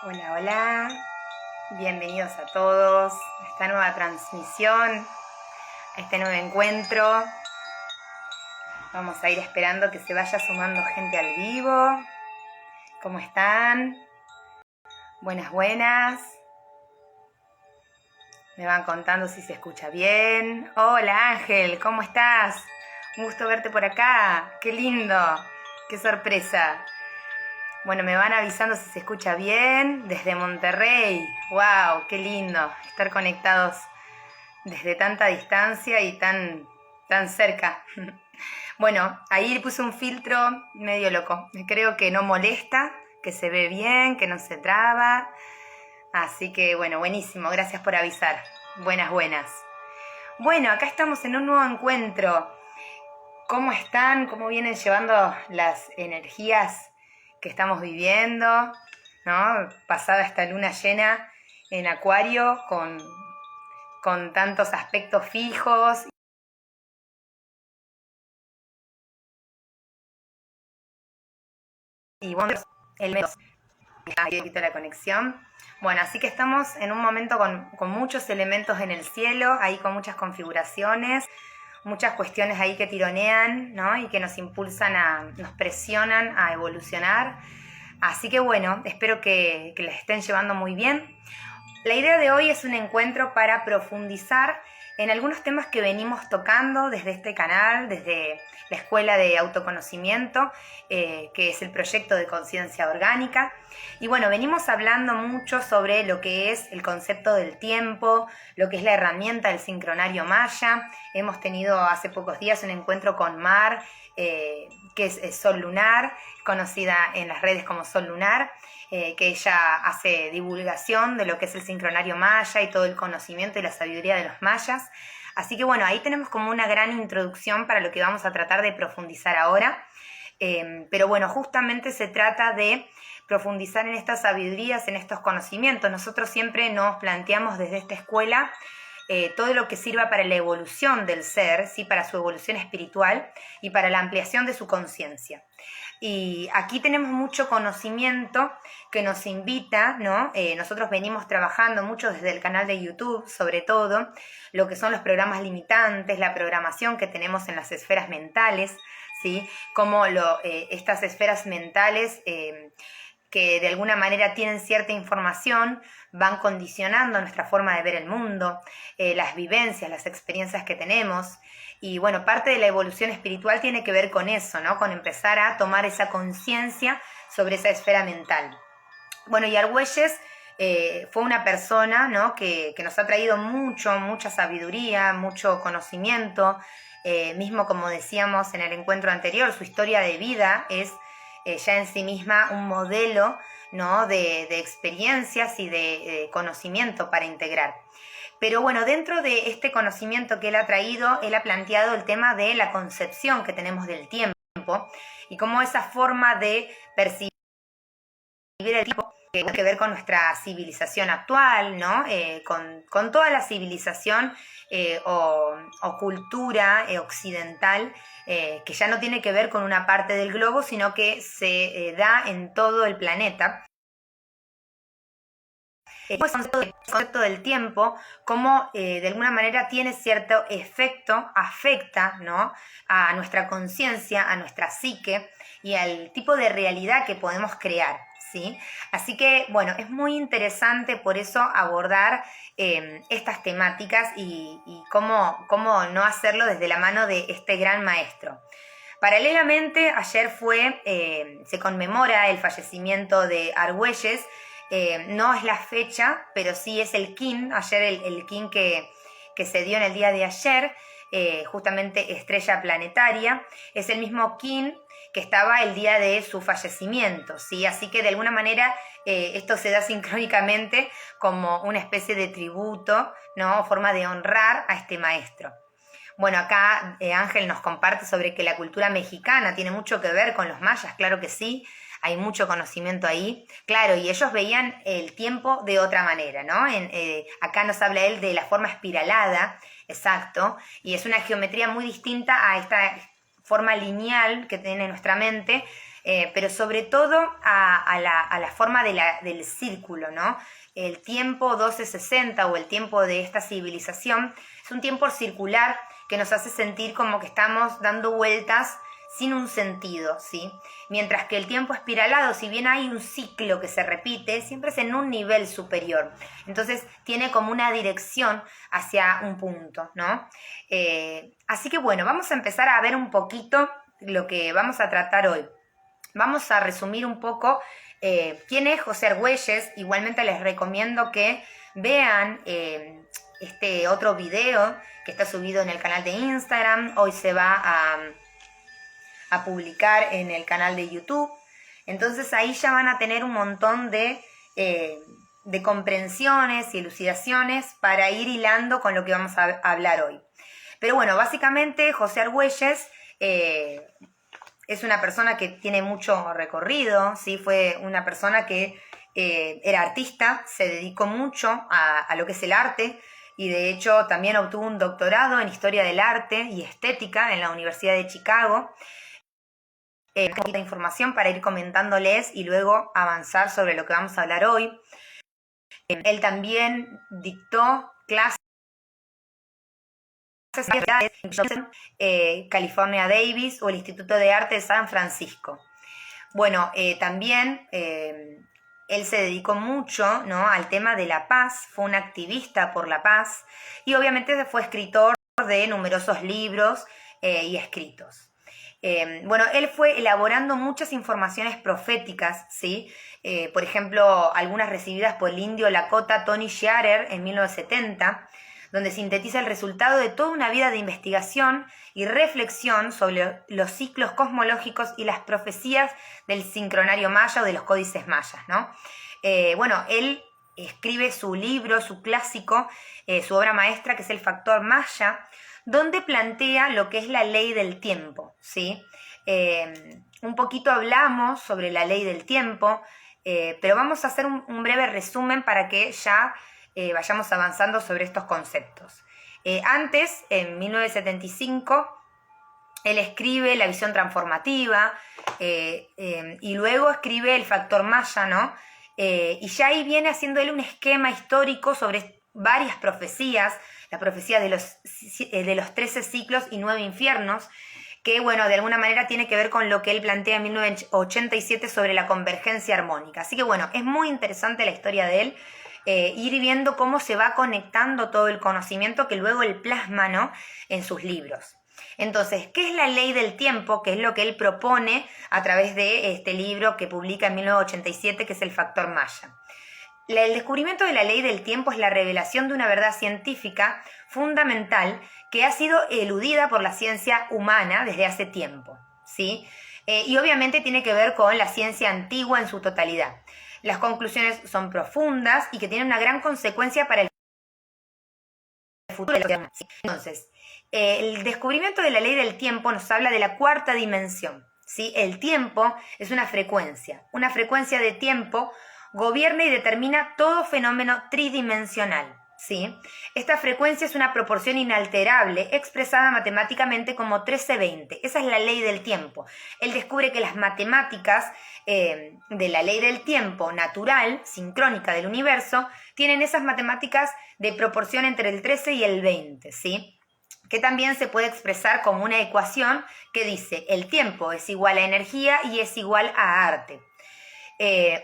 Hola, hola, bienvenidos a todos a esta nueva transmisión, a este nuevo encuentro. Vamos a ir esperando que se vaya sumando gente al vivo. ¿Cómo están? Buenas, buenas. Me van contando si se escucha bien. Hola Ángel, ¿cómo estás? Un gusto verte por acá. Qué lindo, qué sorpresa. Bueno, me van avisando si se escucha bien desde Monterrey. ¡Wow! ¡Qué lindo estar conectados desde tanta distancia y tan cerca! Bueno, ahí puse un filtro medio loco. Creo que no molesta, que se ve bien, que no se traba. Así que bueno, buenísimo. Gracias por avisar. Buenas, buenas. Bueno, acá estamos en un nuevo encuentro. ¿Cómo están? ¿Cómo vienen llevando las energías que estamos viviendo, ¿no? Pasada esta luna llena en Acuario con tantos aspectos fijos. Y bueno, el mes ahí quito la conexión. Bueno, así que estamos en un momento con muchos elementos en el cielo, ahí con muchas configuraciones, muchas cuestiones ahí que tironean, ¿no? Y que nos impulsan, nos presionan a evolucionar. Así que bueno, espero que les estén llevando muy bien. La idea de hoy es un encuentro para profundizar en algunos temas que venimos tocando desde este canal, desde la Escuela de Autoconocimiento, que es el proyecto de conciencia orgánica. Y bueno, venimos hablando mucho sobre lo que es el concepto del tiempo, lo que es la herramienta del sincronario maya. Hemos tenido hace pocos días un encuentro con Mar, que es Sol Lunar, conocida en las redes como Sol Lunar, que ella hace divulgación de lo que es el sincronario maya y todo el conocimiento y la sabiduría de los mayas. Así que bueno, ahí tenemos como una gran introducción para lo que vamos a tratar de profundizar ahora. Pero bueno, justamente se trata de profundizar en estas sabidurías, en estos conocimientos. Nosotros siempre nos planteamos desde esta escuela todo lo que sirva para la evolución del ser, ¿sí? Para su evolución espiritual y para la ampliación de su conciencia. Y aquí tenemos mucho conocimiento que nos invita, ¿no? Nosotros venimos trabajando mucho desde el canal de YouTube, sobre todo, lo que son los programas limitantes, la programación que tenemos en las esferas mentales, ¿sí? Como estas esferas mentales que de alguna manera tienen cierta información, van condicionando nuestra forma de ver el mundo, las vivencias, las experiencias que tenemos. Y bueno, parte de la evolución espiritual tiene que ver con eso, ¿no? Con empezar a tomar esa conciencia sobre esa esfera mental. Bueno, y Argüelles fue una persona, ¿no? que nos ha traído mucha sabiduría, mucho conocimiento. Mismo como decíamos en el encuentro anterior, su historia de vida es ya en sí misma un modelo, ¿no? de experiencias y de conocimiento para integrar. Pero bueno, dentro de este conocimiento que él ha traído, él ha planteado el tema de la concepción que tenemos del tiempo y cómo esa forma de percibir el tiempo que tiene que ver con nuestra civilización actual, ¿no? Con toda la civilización o cultura occidental, que ya no tiene que ver con una parte del globo, sino que se da en todo el planeta. El concepto del tiempo, como de alguna manera tiene cierto efecto, afecta, ¿no? a nuestra conciencia, a nuestra psique y al tipo de realidad que podemos crear, ¿sí? Así que, bueno, es muy interesante por eso abordar estas temáticas y cómo no hacerlo desde la mano de este gran maestro. Paralelamente, ayer se conmemora el fallecimiento de Argüelles. No es la fecha, pero sí es el kin. Ayer el kin que se dio en el día de ayer, justamente estrella planetaria, es el mismo kin que estaba el día de su fallecimiento, ¿sí? Así que de alguna manera esto se da sincrónicamente como una especie de tributo, ¿no? Forma de honrar a este maestro. Bueno, acá Ángel nos comparte sobre que la cultura mexicana tiene mucho que ver con los mayas, claro que sí, hay mucho conocimiento ahí, claro, y ellos veían el tiempo de otra manera, ¿no? Acá nos habla él de la forma espiralada, exacto, y es una geometría muy distinta a esta forma lineal que tiene nuestra mente, pero sobre todo a la forma del círculo, ¿no? El tiempo 1260 o el tiempo de esta civilización es un tiempo circular que nos hace sentir como que estamos dando vueltas sin un sentido, ¿sí? Mientras que el tiempo espiralado, si bien hay un ciclo que se repite, siempre es en un nivel superior. Entonces tiene como una dirección hacia un punto, ¿no? Así que bueno, vamos a empezar a ver un poquito lo que vamos a tratar hoy. Vamos a resumir un poco quién es José Argüelles. Igualmente les recomiendo que vean este otro video que está subido en el canal de Instagram. Hoy se va a publicar en el canal de YouTube. Entonces ahí ya van a tener un montón de comprensiones y elucidaciones para ir hilando con lo que vamos a hablar hoy. Pero bueno, básicamente José Argüelles es una persona que tiene mucho recorrido, ¿sí? Fue una persona que era artista, se dedicó mucho a lo que es el arte, y de hecho también obtuvo un doctorado en Historia del Arte y Estética en la Universidad de Chicago. Poquita información para ir comentándoles y luego avanzar sobre lo que vamos a hablar hoy. Él también dictó clases en California Davis o el Instituto de Arte de San Francisco. Bueno, también él se dedicó mucho, ¿no?, al tema de la paz, fue un activista por la paz y obviamente fue escritor de numerosos libros y escritos. Bueno, él fue elaborando muchas informaciones proféticas, ¿sí? Por ejemplo, algunas recibidas por el indio Lakota Tony Shearer en 1970, donde sintetiza el resultado de toda una vida de investigación y reflexión sobre los ciclos cosmológicos y las profecías del sincronario maya o de los códices mayas, ¿no? Bueno, él escribe su libro, su clásico, su obra maestra, que es El Factor Maya, donde plantea lo que es la ley del tiempo, ¿sí? Un poquito hablamos sobre la ley del tiempo, pero vamos a hacer un breve resumen para que ya vayamos avanzando sobre estos conceptos. Antes, en 1975, él escribe La visión transformativa y luego escribe El Factor Maya, ¿no? Y ya ahí viene haciendo él un esquema histórico sobre varias profecías, la profecía de los 13 ciclos y 9 infiernos, que bueno, de alguna manera tiene que ver con lo que él plantea en 1987 sobre la convergencia armónica. Así que bueno, es muy interesante la historia de él, ir viendo cómo se va conectando todo el conocimiento que luego él plasma, ¿no?, en sus libros. Entonces, ¿qué es la ley del tiempo? Que es lo que él propone a través de este libro que publica en 1987, que es El Factor Maya. El descubrimiento de la ley del tiempo es la revelación de una verdad científica fundamental que ha sido eludida por la ciencia humana desde hace tiempo, ¿sí? Y obviamente tiene que ver con la ciencia antigua en su totalidad. Las conclusiones son profundas y que tienen una gran consecuencia para el futuro. Entonces, el descubrimiento de la ley del tiempo nos habla de la cuarta dimensión, ¿sí? El tiempo es una frecuencia de tiempo gobierna y determina todo fenómeno tridimensional, ¿sí? Esta frecuencia es una proporción inalterable expresada matemáticamente como 1320. Esa es la ley del tiempo. Él descubre que las matemáticas de la ley del tiempo natural, sincrónica del universo, tienen esas matemáticas de proporción entre el 13 y el 20, ¿sí? Que también se puede expresar como una ecuación que dice el tiempo es igual a energía y es igual a arte.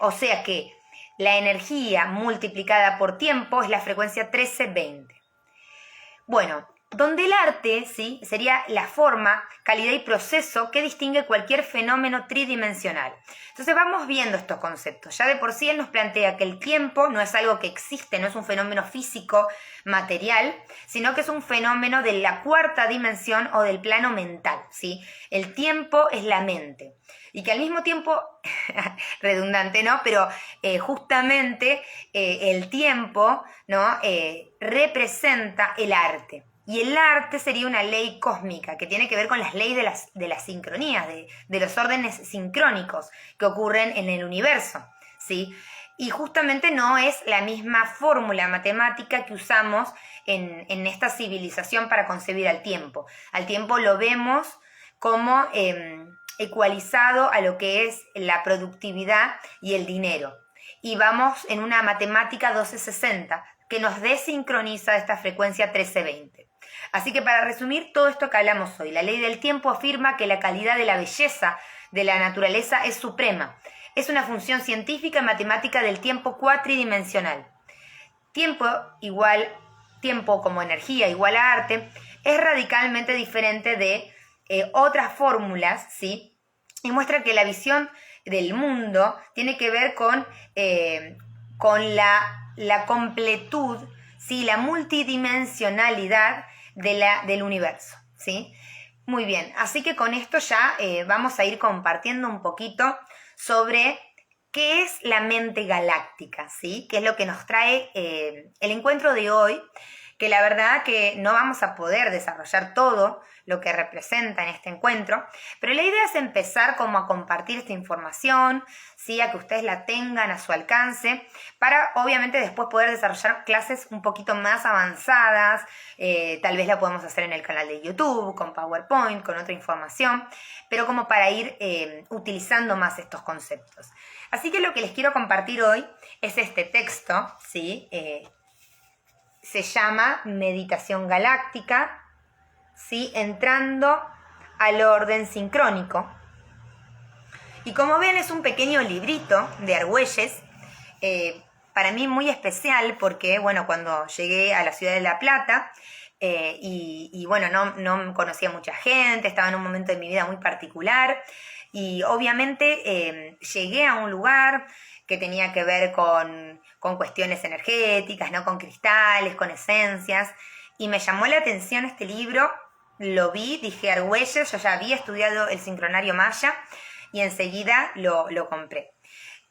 O sea que la energía multiplicada por tiempo es la frecuencia 1320. Bueno, donde el arte, ¿sí?, sería la forma, calidad y proceso que distingue cualquier fenómeno tridimensional. Entonces vamos viendo estos conceptos. Ya de por sí él nos plantea que el tiempo no es algo que existe, no es un fenómeno físico, material, sino que es un fenómeno de la cuarta dimensión o del plano mental, ¿sí? El tiempo es la mente. Y que al mismo tiempo, redundante, ¿no? Pero justamente el tiempo, ¿no?, representa el arte. Y el arte sería una ley cósmica que tiene que ver con las leyes de las sincronías, de los órdenes sincrónicos que ocurren en el universo, ¿sí? Y justamente no es la misma fórmula matemática que usamos en esta civilización para concebir al tiempo. Al tiempo lo vemos como ecualizado a lo que es la productividad y el dinero. Y vamos en una matemática 1260 que nos desincroniza de esta frecuencia 1320. Así que para resumir todo esto que hablamos hoy, la ley del tiempo afirma que la calidad de la belleza de la naturaleza es suprema. Es una función científica y matemática del tiempo cuatridimensional. Tiempo como energía igual a arte, es radicalmente diferente de otras fórmulas, ¿sí? Y muestra que la visión del mundo tiene que ver con la completud, ¿sí? La multidimensionalidad del universo, ¿sí? Muy bien, así que con esto ya vamos a ir compartiendo un poquito sobre qué es la mente galáctica, ¿sí? Qué es lo que nos trae el encuentro de hoy, que la verdad que no vamos a poder desarrollar todo lo que representa en este encuentro, pero la idea es empezar como a compartir esta información, ¿sí? A que ustedes la tengan a su alcance, para obviamente después poder desarrollar clases un poquito más avanzadas, tal vez la podemos hacer en el canal de YouTube, con PowerPoint, con otra información, pero como para ir utilizando más estos conceptos. Así que lo que les quiero compartir hoy es este texto, ¿sí? Se llama Meditación Galáctica, ¿sí? Entrando al orden sincrónico. Y como ven, es un pequeño librito de Argüelles, para mí muy especial porque, bueno, cuando llegué a la ciudad de La Plata, y bueno, no conocía mucha gente, estaba en un momento de mi vida muy particular, y obviamente llegué a un lugar que tenía que ver con cuestiones energéticas, ¿no? Con cristales, con esencias, y me llamó la atención este libro, lo vi, dije Argüelles, yo ya había estudiado el sincronario maya, y enseguida lo compré.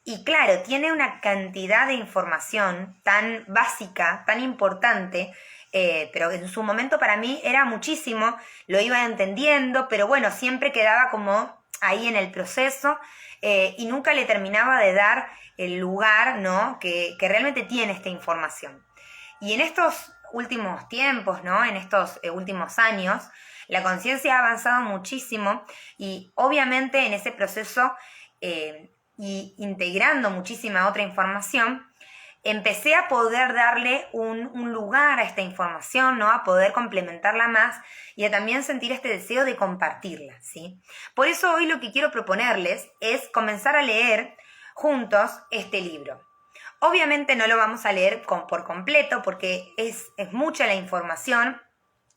Y claro, tiene una cantidad de información tan básica, tan importante, pero en su momento para mí era muchísimo, lo iba entendiendo, pero bueno, siempre quedaba como ahí en el proceso, y nunca le terminaba de dar el lugar, ¿no? que realmente tiene esta información. Y en estos últimos tiempos, ¿no? En estos últimos años, la conciencia ha avanzado muchísimo, y obviamente en ese proceso, y integrando muchísima otra información, empecé a poder darle un lugar a esta información, ¿no? A poder complementarla más y a también sentir este deseo de compartirla, ¿sí? Por eso hoy lo que quiero proponerles es comenzar a leer juntos este libro. Obviamente no lo vamos a leer por completo porque es mucha la información,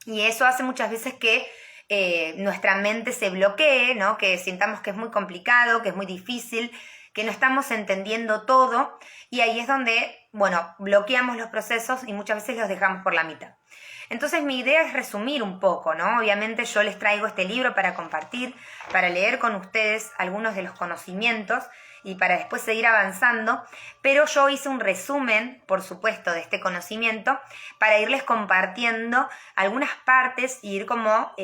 y eso hace muchas veces que nuestra mente se bloquee, ¿no? Que sintamos que es muy complicado, que es muy difícil, que no estamos entendiendo todo, y ahí es donde, bueno, bloqueamos los procesos y muchas veces los dejamos por la mitad. Entonces mi idea es resumir un poco, ¿no? Obviamente yo les traigo este libro para compartir, para leer con ustedes algunos de los conocimientos y para después seguir avanzando, pero yo hice un resumen, por supuesto, de este conocimiento para irles compartiendo algunas partes y ir como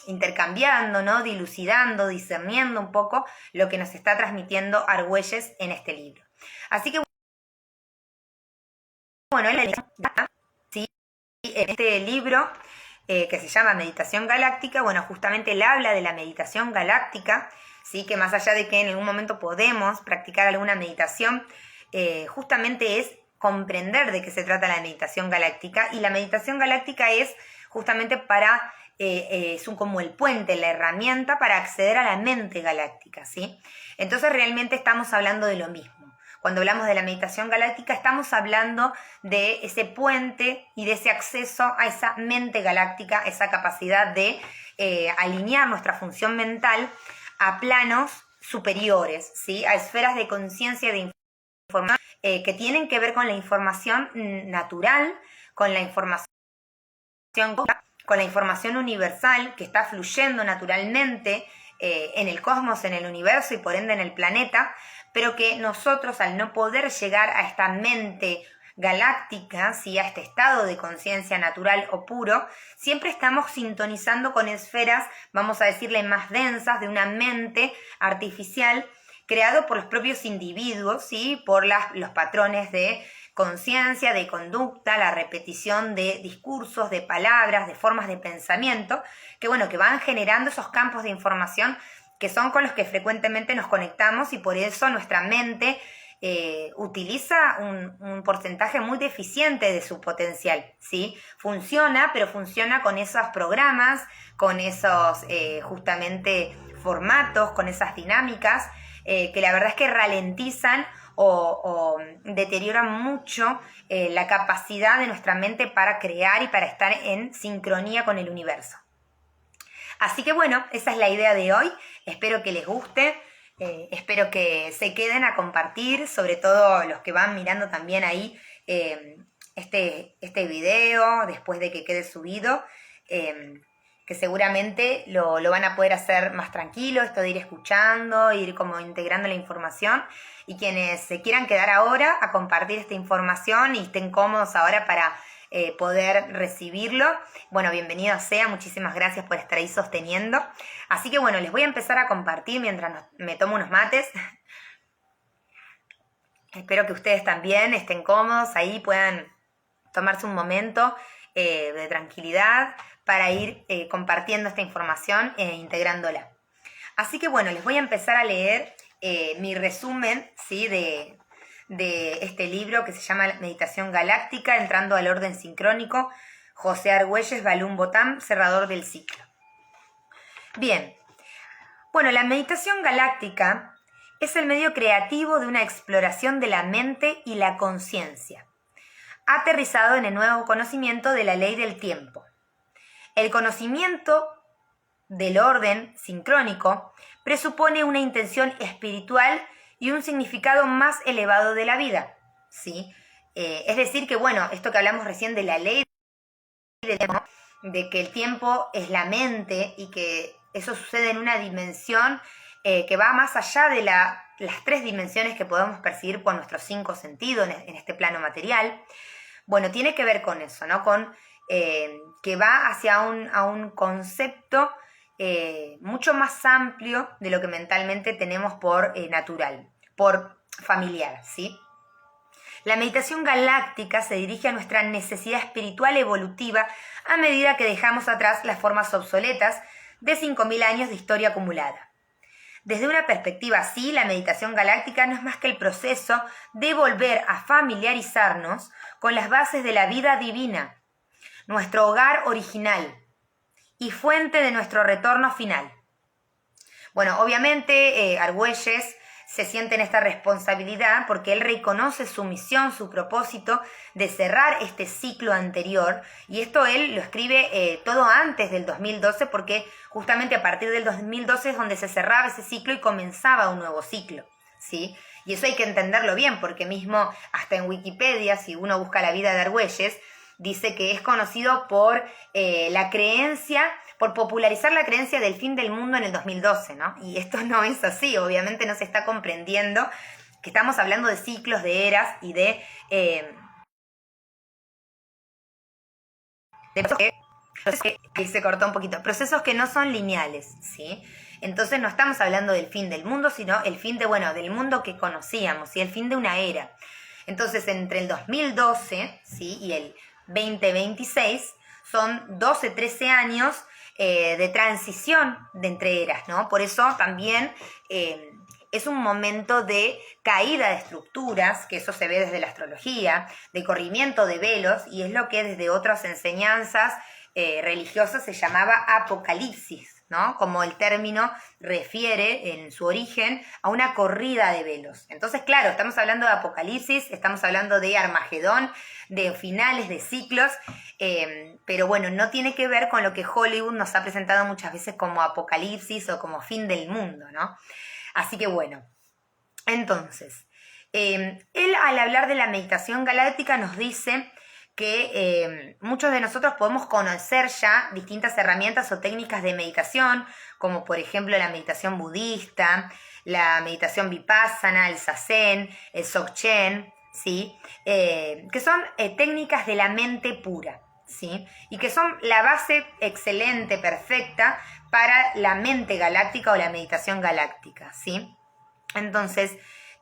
intercambiando, ¿no? Dilucidando, discerniendo un poco lo que nos está transmitiendo Argüelles en este libro. Así que, bueno, ¿sí? En este libro que se llama Meditación Galáctica, bueno, justamente él habla de la meditación galáctica, ¿sí? Que más allá de que en algún momento podemos practicar alguna meditación, justamente es comprender de qué se trata la meditación galáctica, y la meditación galáctica es justamente es como el puente, la herramienta para acceder a la mente galáctica, ¿sí? Entonces realmente estamos hablando de lo mismo. Cuando hablamos de la meditación galáctica estamos hablando de ese puente y de ese acceso a esa mente galáctica, esa capacidad de alinear nuestra función mental a planos superiores, ¿sí? A esferas de conciencia de información que tienen que ver con la información natural, con la información universal que está fluyendo naturalmente en el cosmos, en el universo y por ende en el planeta, pero que nosotros, al no poder llegar a esta mente galáctica, ¿sí? A este estado de conciencia natural o puro, siempre estamos sintonizando con esferas, vamos a decirle, más densas, de una mente artificial creado por los propios individuos, ¿sí? Por los patrones de conciencia, de conducta, la repetición de discursos, de palabras, de formas de pensamiento, que bueno, que van generando esos campos de información que son con los que frecuentemente nos conectamos y por eso nuestra mente utiliza un porcentaje muy deficiente de su potencial, ¿sí? Funciona, pero funciona con esos programas, con esos justamente formatos, con esas dinámicas, que la verdad es que ralentizan o deterioran mucho la capacidad de nuestra mente para crear y para estar en sincronía con el universo. Así que bueno, esa es la idea de hoy. Espero que les guste. Espero que se queden a compartir, sobre todo los que van mirando también ahí este video después de que quede subido, que seguramente lo van a poder hacer más tranquilo, esto de ir escuchando, ir como integrando la información, y quienes se quieran quedar ahora a compartir esta información y estén cómodos ahora para poder recibirlo, bueno, bienvenido sea, muchísimas gracias por estar ahí sosteniendo. Así que bueno, les voy a empezar a compartir mientras me tomo unos mates. Espero que ustedes también estén cómodos, ahí puedan tomarse un momento de tranquilidad para ir compartiendo esta información e integrándola. Así que bueno, les voy a empezar a leer mi resumen, ¿sí?, de este libro que se llama Meditación Galáctica, entrando al orden sincrónico, José Argüelles, Balún Botam, cerrador del ciclo. Bien, bueno, la meditación galáctica es el medio creativo de una exploración de la mente y la conciencia, aterrizado en el nuevo conocimiento de la ley del tiempo. El conocimiento del orden sincrónico presupone una intención espiritual y un significado más elevado de la vida, ¿sí? Es decir que, bueno, esto que hablamos recién de la ley del tiempo, de que el tiempo es la mente y que eso sucede en una dimensión que va más allá de las 3 dimensiones que podemos percibir por nuestros 5 sentidos en este plano material. Bueno, tiene que ver con eso, ¿no? Con que va hacia un concepto mucho más amplio de lo que mentalmente tenemos por natural, por familiar, ¿sí? La meditación galáctica se dirige a nuestra necesidad espiritual evolutiva a medida que dejamos atrás las formas obsoletas de 5.000 años de historia acumulada. Desde una perspectiva así, la meditación galáctica no es más que el proceso de volver a familiarizarnos con las bases de la vida divina, nuestro hogar original y fuente de nuestro retorno final. Bueno, obviamente Argüelles se siente en esta responsabilidad porque él reconoce su misión, su propósito de cerrar este ciclo anterior, y esto él lo escribe todo antes del 2012, porque justamente a partir del 2012 es donde se cerraba ese ciclo y comenzaba un nuevo ciclo, ¿sí? Y eso hay que entenderlo bien, porque mismo hasta en Wikipedia, si uno busca la vida de Argüelles, dice que es conocido por la creencia, por popularizar la creencia del fin del mundo en el 2012, ¿no? Y esto no es así, obviamente no se está comprendiendo que estamos hablando de ciclos, de eras y de procesos que se cortó un poquito, procesos que no son lineales, ¿sí? Entonces no estamos hablando del fin del mundo, sino el fin del mundo que conocíamos, ¿sí? El fin de una era. Entonces, entre el 2012, ¿sí?, y el 2026 son 12, 13 años de transición de entre eras, ¿no? Por eso también es un momento de caída de estructuras, que eso se ve desde la astrología, de corrimiento de velos, y es lo que desde otras enseñanzas religiosas se llamaba apocalipsis, ¿no? Como el término refiere en su origen a una corrida de velos. Entonces, claro, estamos hablando de apocalipsis, estamos hablando de Armagedón, de finales de ciclos, pero bueno, no tiene que ver con lo que Hollywood nos ha presentado muchas veces como apocalipsis o como fin del mundo, ¿no? Así que bueno, entonces, él al hablar de la meditación galáctica nos dice que muchos de nosotros podemos conocer ya distintas herramientas o técnicas de meditación, como por ejemplo la meditación budista, la meditación vipassana, el zazen, el dzogchen, ¿sí? Que son técnicas de la mente pura, ¿sí? Y que son la base excelente, perfecta para la mente galáctica o la meditación galáctica, ¿sí? Entonces,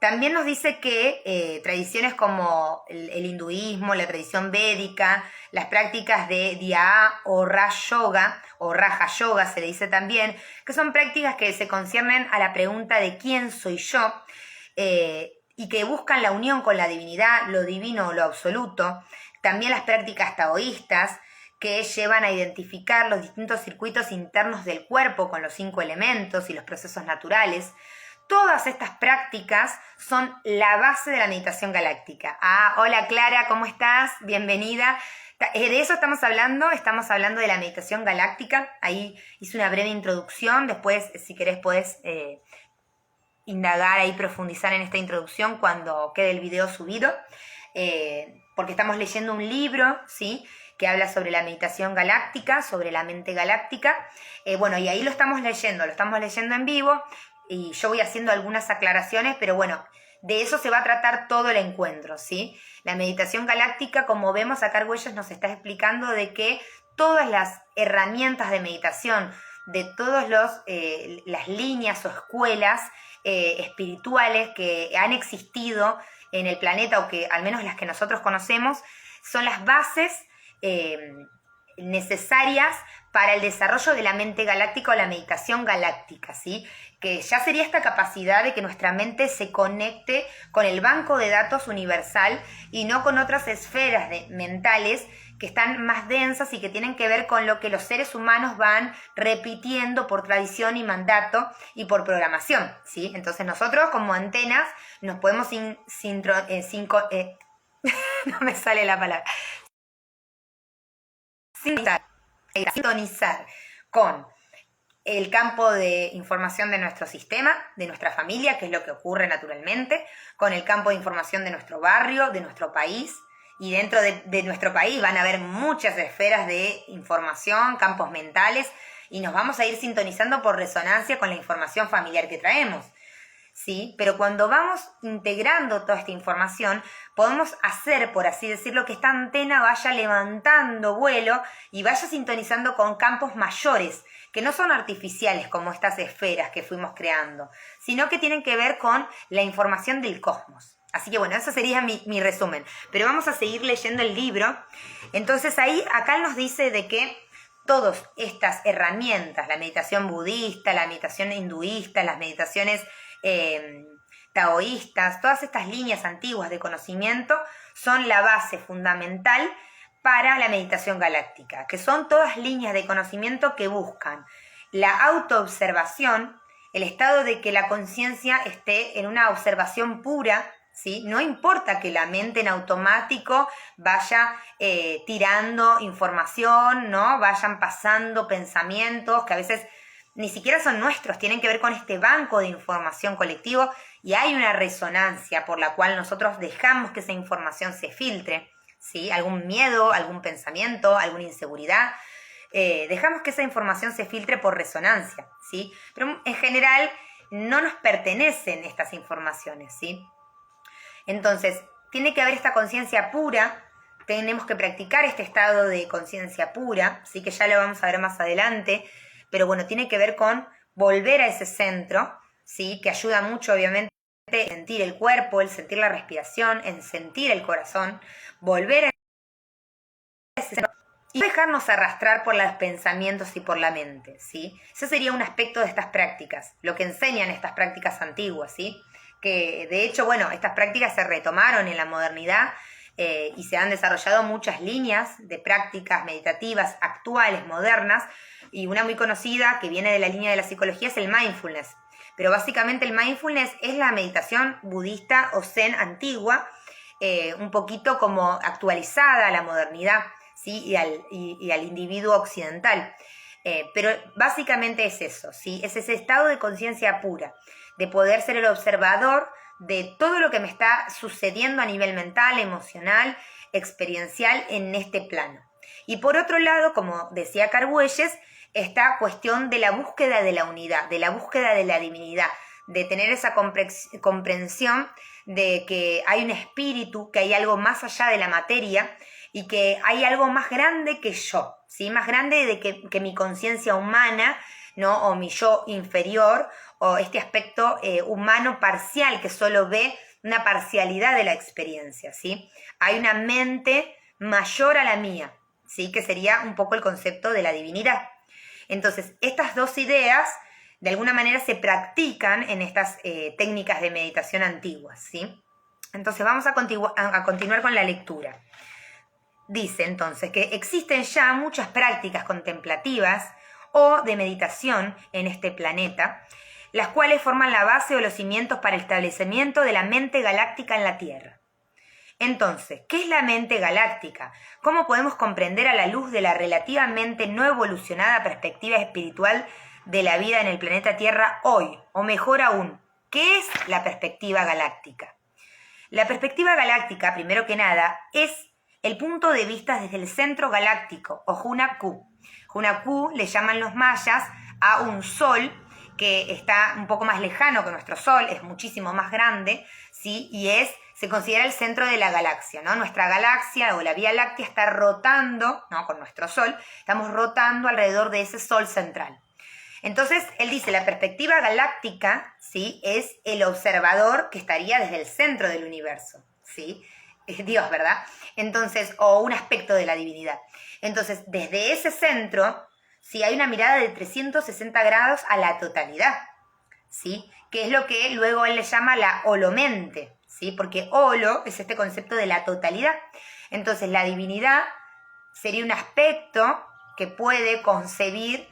También nos dice que tradiciones como el hinduismo, la tradición védica, las prácticas de Dhya o Raja Yoga se le dice también, que son prácticas que se conciernen a la pregunta de quién soy yo, y que buscan la unión con la divinidad, lo divino o lo absoluto. También las prácticas taoístas, que llevan a identificar los distintos circuitos internos del cuerpo con los 5 elementos y los procesos naturales. Todas estas prácticas son la base de la meditación galáctica. Hola Clara, ¿cómo estás? Bienvenida. De eso estamos hablando de la meditación galáctica. Ahí hice una breve introducción, después si querés podés indagar ahí, profundizar en esta introducción cuando quede el video subido, porque estamos leyendo un libro, ¿sí?, que habla sobre la meditación galáctica, sobre la mente galáctica. Y ahí lo estamos leyendo en vivo, y yo voy haciendo algunas aclaraciones, pero bueno, de eso se va a tratar todo el encuentro, ¿sí? La meditación galáctica, como vemos acá, Argüelles nos está explicando de que todas las herramientas de meditación, de todas las líneas o escuelas espirituales que han existido en el planeta, o que al menos las que nosotros conocemos, son las bases necesarias para el desarrollo de la mente galáctica o la meditación galáctica, ¿sí? Que ya sería esta capacidad de que nuestra mente se conecte con el banco de datos universal y no con otras esferas mentales que están más densas y que tienen que ver con lo que los seres humanos van repitiendo por tradición y mandato y por programación, ¿sí? Entonces nosotros como antenas nos podemos no me sale la palabra. Sintonizar con el campo de información de nuestro sistema, de nuestra familia, que es lo que ocurre naturalmente, con el campo de información de nuestro barrio, de nuestro país, y dentro de nuestro país van a haber muchas esferas de información, campos mentales, y nos vamos a ir sintonizando por resonancia con la información familiar que traemos, ¿sí? Pero cuando vamos integrando toda esta información, podemos hacer, por así decirlo, que esta antena vaya levantando vuelo y vaya sintonizando con campos mayores, que no son artificiales como estas esferas que fuimos creando, sino que tienen que ver con la información del cosmos. Así que bueno, eso sería mi resumen. Pero vamos a seguir leyendo el libro. Entonces acá nos dice de que todas estas herramientas, la meditación budista, la meditación hinduista, las meditaciones taoístas, todas estas líneas antiguas de conocimiento son la base fundamental para la meditación galáctica, que son todas líneas de conocimiento que buscan la autoobservación, el estado de que la conciencia esté en una observación pura, ¿sí? No importa que la mente en automático vaya tirando información, ¿no? Vayan pasando pensamientos que a veces ni siquiera son nuestros, tienen que ver con este banco de información colectivo, y hay una resonancia por la cual nosotros dejamos que esa información se filtre, ¿sí? Algún miedo, algún pensamiento, alguna inseguridad, dejamos que esa información se filtre por resonancia, ¿sí? Pero en general no nos pertenecen estas informaciones, ¿sí? Entonces, tiene que haber esta conciencia pura, tenemos que practicar este estado de conciencia pura, ¿sí? Que ya lo vamos a ver más adelante, pero bueno, tiene que ver con volver a ese centro, ¿sí? Que ayuda mucho, obviamente, a sentir el cuerpo, el sentir la respiración, en sentir el corazón, volver a ese centro y no dejarnos arrastrar por los pensamientos y por la mente, ¿sí? Ese sería un aspecto de estas prácticas, lo que enseñan estas prácticas antiguas, ¿sí? Que de hecho, bueno, estas prácticas se retomaron en la modernidad y se han desarrollado muchas líneas de prácticas meditativas actuales, modernas, y una muy conocida que viene de la línea de la psicología es el mindfulness. Pero básicamente el mindfulness es la meditación budista o zen antigua, un poquito como actualizada a la modernidad, ¿sí? y al individuo occidental. Pero básicamente es eso, ¿sí? Es ese estado de conciencia pura, de poder ser el observador de todo lo que me está sucediendo a nivel mental, emocional, experiencial en este plano. Y por otro lado, como decía Argüelles, esta cuestión de la búsqueda de la unidad, de la búsqueda de la divinidad, de tener esa comprensión de que hay un espíritu, que hay algo más allá de la materia y que hay algo más grande que yo, ¿sí? Más grande de que mi conciencia humana, ¿no? O mi yo inferior, o este aspecto humano parcial que solo ve una parcialidad de la experiencia, ¿sí? Hay una mente mayor a la mía, ¿sí? Que sería un poco el concepto de la divinidad. Entonces, estas dos ideas de alguna manera se practican en estas técnicas de meditación antiguas, ¿sí? Entonces vamos a continuar con la lectura. Dice entonces que existen ya muchas prácticas contemplativas o de meditación en este planeta, las cuales forman la base o los cimientos para el establecimiento de la mente galáctica en la Tierra. Entonces, ¿qué es la mente galáctica? ¿Cómo podemos comprender a la luz de la relativamente no evolucionada perspectiva espiritual de la vida en el planeta Tierra hoy? O mejor aún, ¿qué es la perspectiva galáctica? La perspectiva galáctica, primero que nada, es el punto de vista desde el centro galáctico, o Hunahku. Hunahku le llaman los mayas a un sol que está un poco más lejano que nuestro sol, es muchísimo más grande, ¿sí? Y se considera el centro de la galaxia, ¿no? Nuestra galaxia o la Vía Láctea está rotando, ¿no? Con nuestro sol, estamos rotando alrededor de ese sol central. Entonces, él dice, la perspectiva galáctica, ¿sí? Es el observador que estaría desde el centro del universo, ¿sí? Es Dios, ¿verdad? Entonces, o un aspecto de la divinidad. Entonces, desde ese centro, ¿sí? Hay una mirada de 360 grados a la totalidad, ¿sí? Que es lo que luego él le llama la holomente, ¿sí? Porque holo es este concepto de la totalidad. Entonces, la divinidad sería un aspecto que puede concebir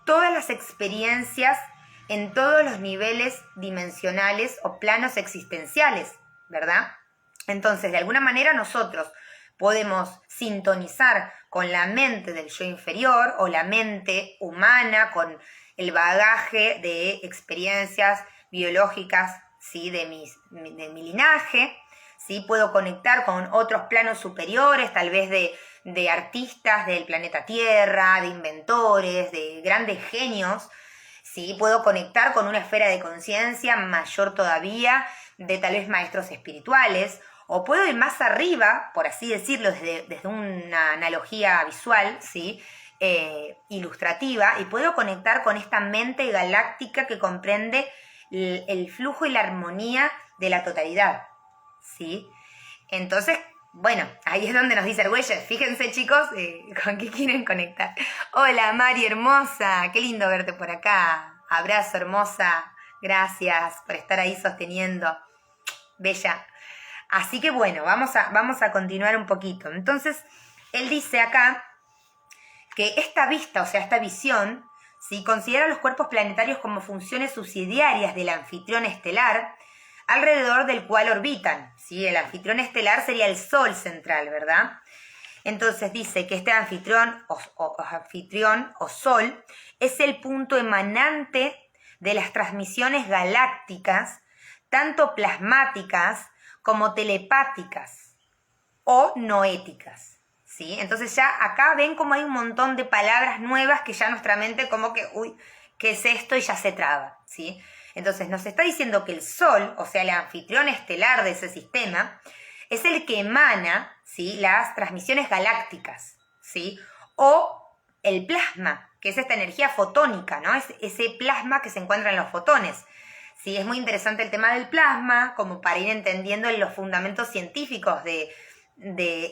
todas las experiencias en todos los niveles dimensionales o planos existenciales, ¿verdad? Entonces, de alguna manera nosotros podemos sintonizar con la mente del yo inferior o la mente humana, con el bagaje de experiencias biológicas, ¿sí? de mi linaje, ¿sí? Puedo conectar con otros planos superiores, tal vez de artistas del planeta Tierra, de inventores, de grandes genios, ¿sí? Puedo conectar con una esfera de conciencia mayor todavía, de tal vez maestros espirituales, o puedo ir más arriba, por así decirlo, desde una analogía visual, ¿sí? Ilustrativa, y puedo conectar con esta mente galáctica que comprende el flujo y la armonía de la totalidad, ¿sí? Entonces, bueno, ahí es donde nos dice Argüelles. Fíjense, chicos, con qué quieren conectar. Hola, Mari, hermosa. Qué lindo verte por acá. Abrazo, hermosa. Gracias por estar ahí sosteniendo. Bella. Así que bueno, vamos a continuar un poquito. Entonces, él dice acá que esta vista, o sea, esta visión, ¿sí? Considera los cuerpos planetarios como funciones subsidiarias del anfitrión estelar, alrededor del cual orbitan, ¿sí? El anfitrión estelar sería el Sol central, ¿verdad? Entonces dice que este anfitrión o Sol es el punto emanante de las transmisiones galácticas, tanto plasmáticas como telepáticas o noéticas, ¿sí? Entonces ya acá ven como hay un montón de palabras nuevas que ya nuestra mente como que, uy, ¿qué es esto? Y ya se traba, ¿sí? Entonces nos está diciendo que el Sol, o sea, el anfitrión estelar de ese sistema, es el que emana, ¿sí? Las transmisiones galácticas, ¿sí? O el plasma, que es esta energía fotónica, ¿no? Es ese plasma que se encuentra en los fotones. Sí, es muy interesante el tema del plasma, como para ir entendiendo los fundamentos científicos de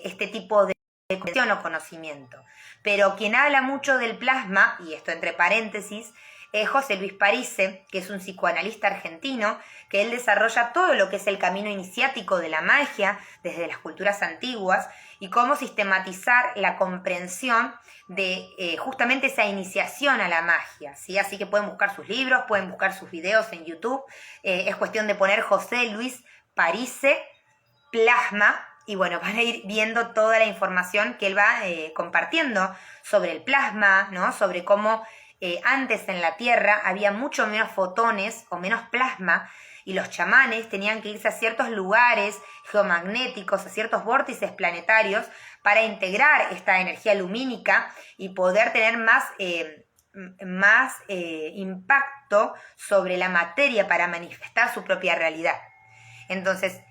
este tipo de cuestión o conocimiento. Pero quien habla mucho del plasma, y esto entre paréntesis, es José Luis Parise, que es un psicoanalista argentino, que él desarrolla todo lo que es el camino iniciático de la magia desde las culturas antiguas y cómo sistematizar la comprensión de justamente esa iniciación a la magia, ¿sí? Así que pueden buscar sus libros, pueden buscar sus videos en YouTube, es cuestión de poner José Luis Parise plasma y bueno, van a ir viendo toda la información que él va compartiendo sobre el plasma, ¿no? Sobre cómo antes en la Tierra había mucho menos fotones o menos plasma y los chamanes tenían que irse a ciertos lugares geomagnéticos, a ciertos vórtices planetarios para integrar esta energía lumínica y poder tener más impacto sobre la materia para manifestar su propia realidad. Entonces,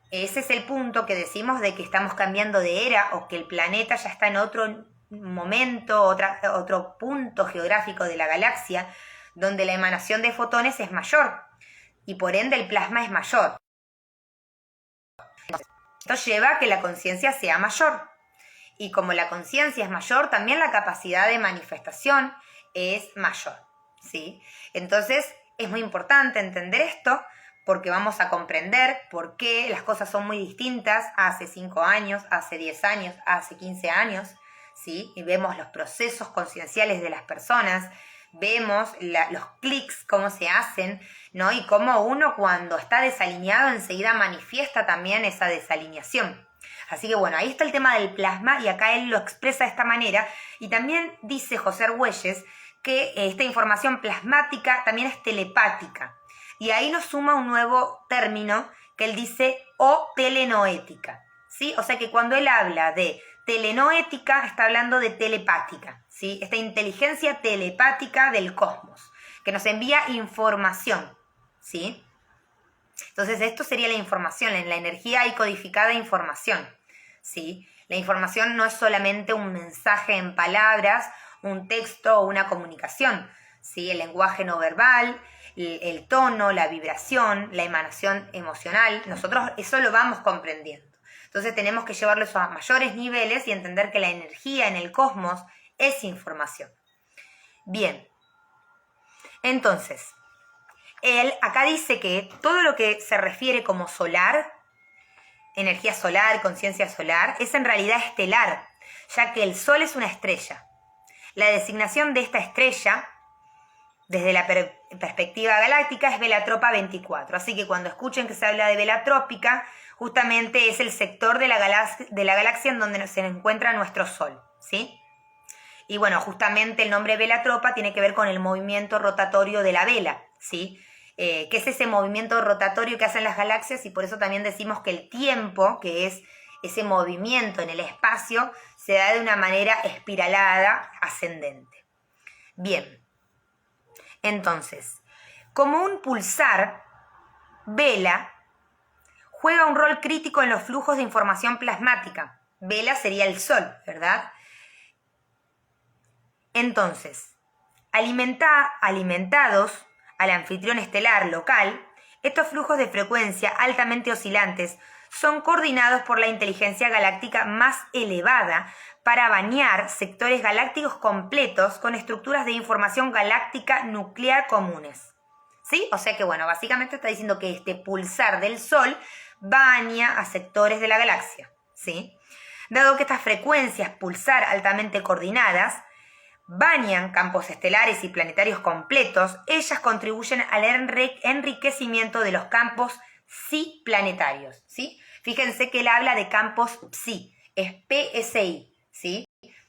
ese es el punto que decimos de que estamos cambiando de era o que el planeta ya está en otro momento, otro punto geográfico de la galaxia, donde la emanación de fotones es mayor y por ende el plasma es mayor. Esto lleva a que la conciencia sea mayor. Y como la conciencia es mayor, también la capacidad de manifestación es mayor, ¿sí? Entonces, es muy importante entender esto porque vamos a comprender por qué las cosas son muy distintas hace 5 años, hace 10 años, hace 15 años, ¿sí? Y vemos los procesos concienciales de las personas, vemos los clics, cómo se hacen, ¿no? Y cómo uno cuando está desalineado enseguida manifiesta también esa desalineación. Así que bueno, ahí está el tema del plasma y acá él lo expresa de esta manera. Y también dice José Argüelles que esta información plasmática también es telepática. Y ahí nos suma un nuevo término que él dice o telenoética, ¿sí? O sea que cuando él habla de telenoética está hablando de telepática, ¿sí? Esta inteligencia telepática del cosmos que nos envía información, ¿sí? Entonces esto sería la información, en la energía hay codificada información, ¿sí? La información no es solamente un mensaje en palabras, un texto o una comunicación, ¿sí? El lenguaje no verbal, el tono, la vibración, la emanación emocional, nosotros eso lo vamos comprendiendo. Entonces tenemos que llevarlo a mayores niveles y entender que la energía en el cosmos es información. Bien, entonces, él acá dice que todo lo que se refiere como solar, energía solar, conciencia solar, es en realidad estelar, ya que el Sol es una estrella. La designación de esta estrella, desde la perspectiva galáctica, es Velatropa 24. Así que cuando escuchen que se habla de velatrópica, justamente es el sector de la galaxia en donde se encuentra nuestro Sol, ¿sí? Y bueno, justamente el nombre velatropa tiene que ver con el movimiento rotatorio de la vela, ¿sí? Que es ese movimiento rotatorio que hacen las galaxias y por eso también decimos que el tiempo, que es ese movimiento en el espacio, se da de una manera espiralada, ascendente. Bien, entonces, como un pulsar, vela juega un rol crítico en los flujos de información plasmática. Vela sería el Sol, ¿verdad? Entonces, alimentados al anfitrión estelar local, estos flujos de frecuencia altamente oscilantes son coordinados por la inteligencia galáctica más elevada para bañar sectores galácticos completos con estructuras de información galáctica nuclear comunes. ¿Sí? O sea que, bueno, básicamente está diciendo que este pulsar del Sol baña a sectores de la galaxia, ¿sí? Dado que estas frecuencias pulsar altamente coordinadas bañan campos estelares y planetarios completos, ellas contribuyen al enriquecimiento de los campos psi planetarios, ¿sí? Fíjense que él habla de campos psi, es PSI, ¿sí?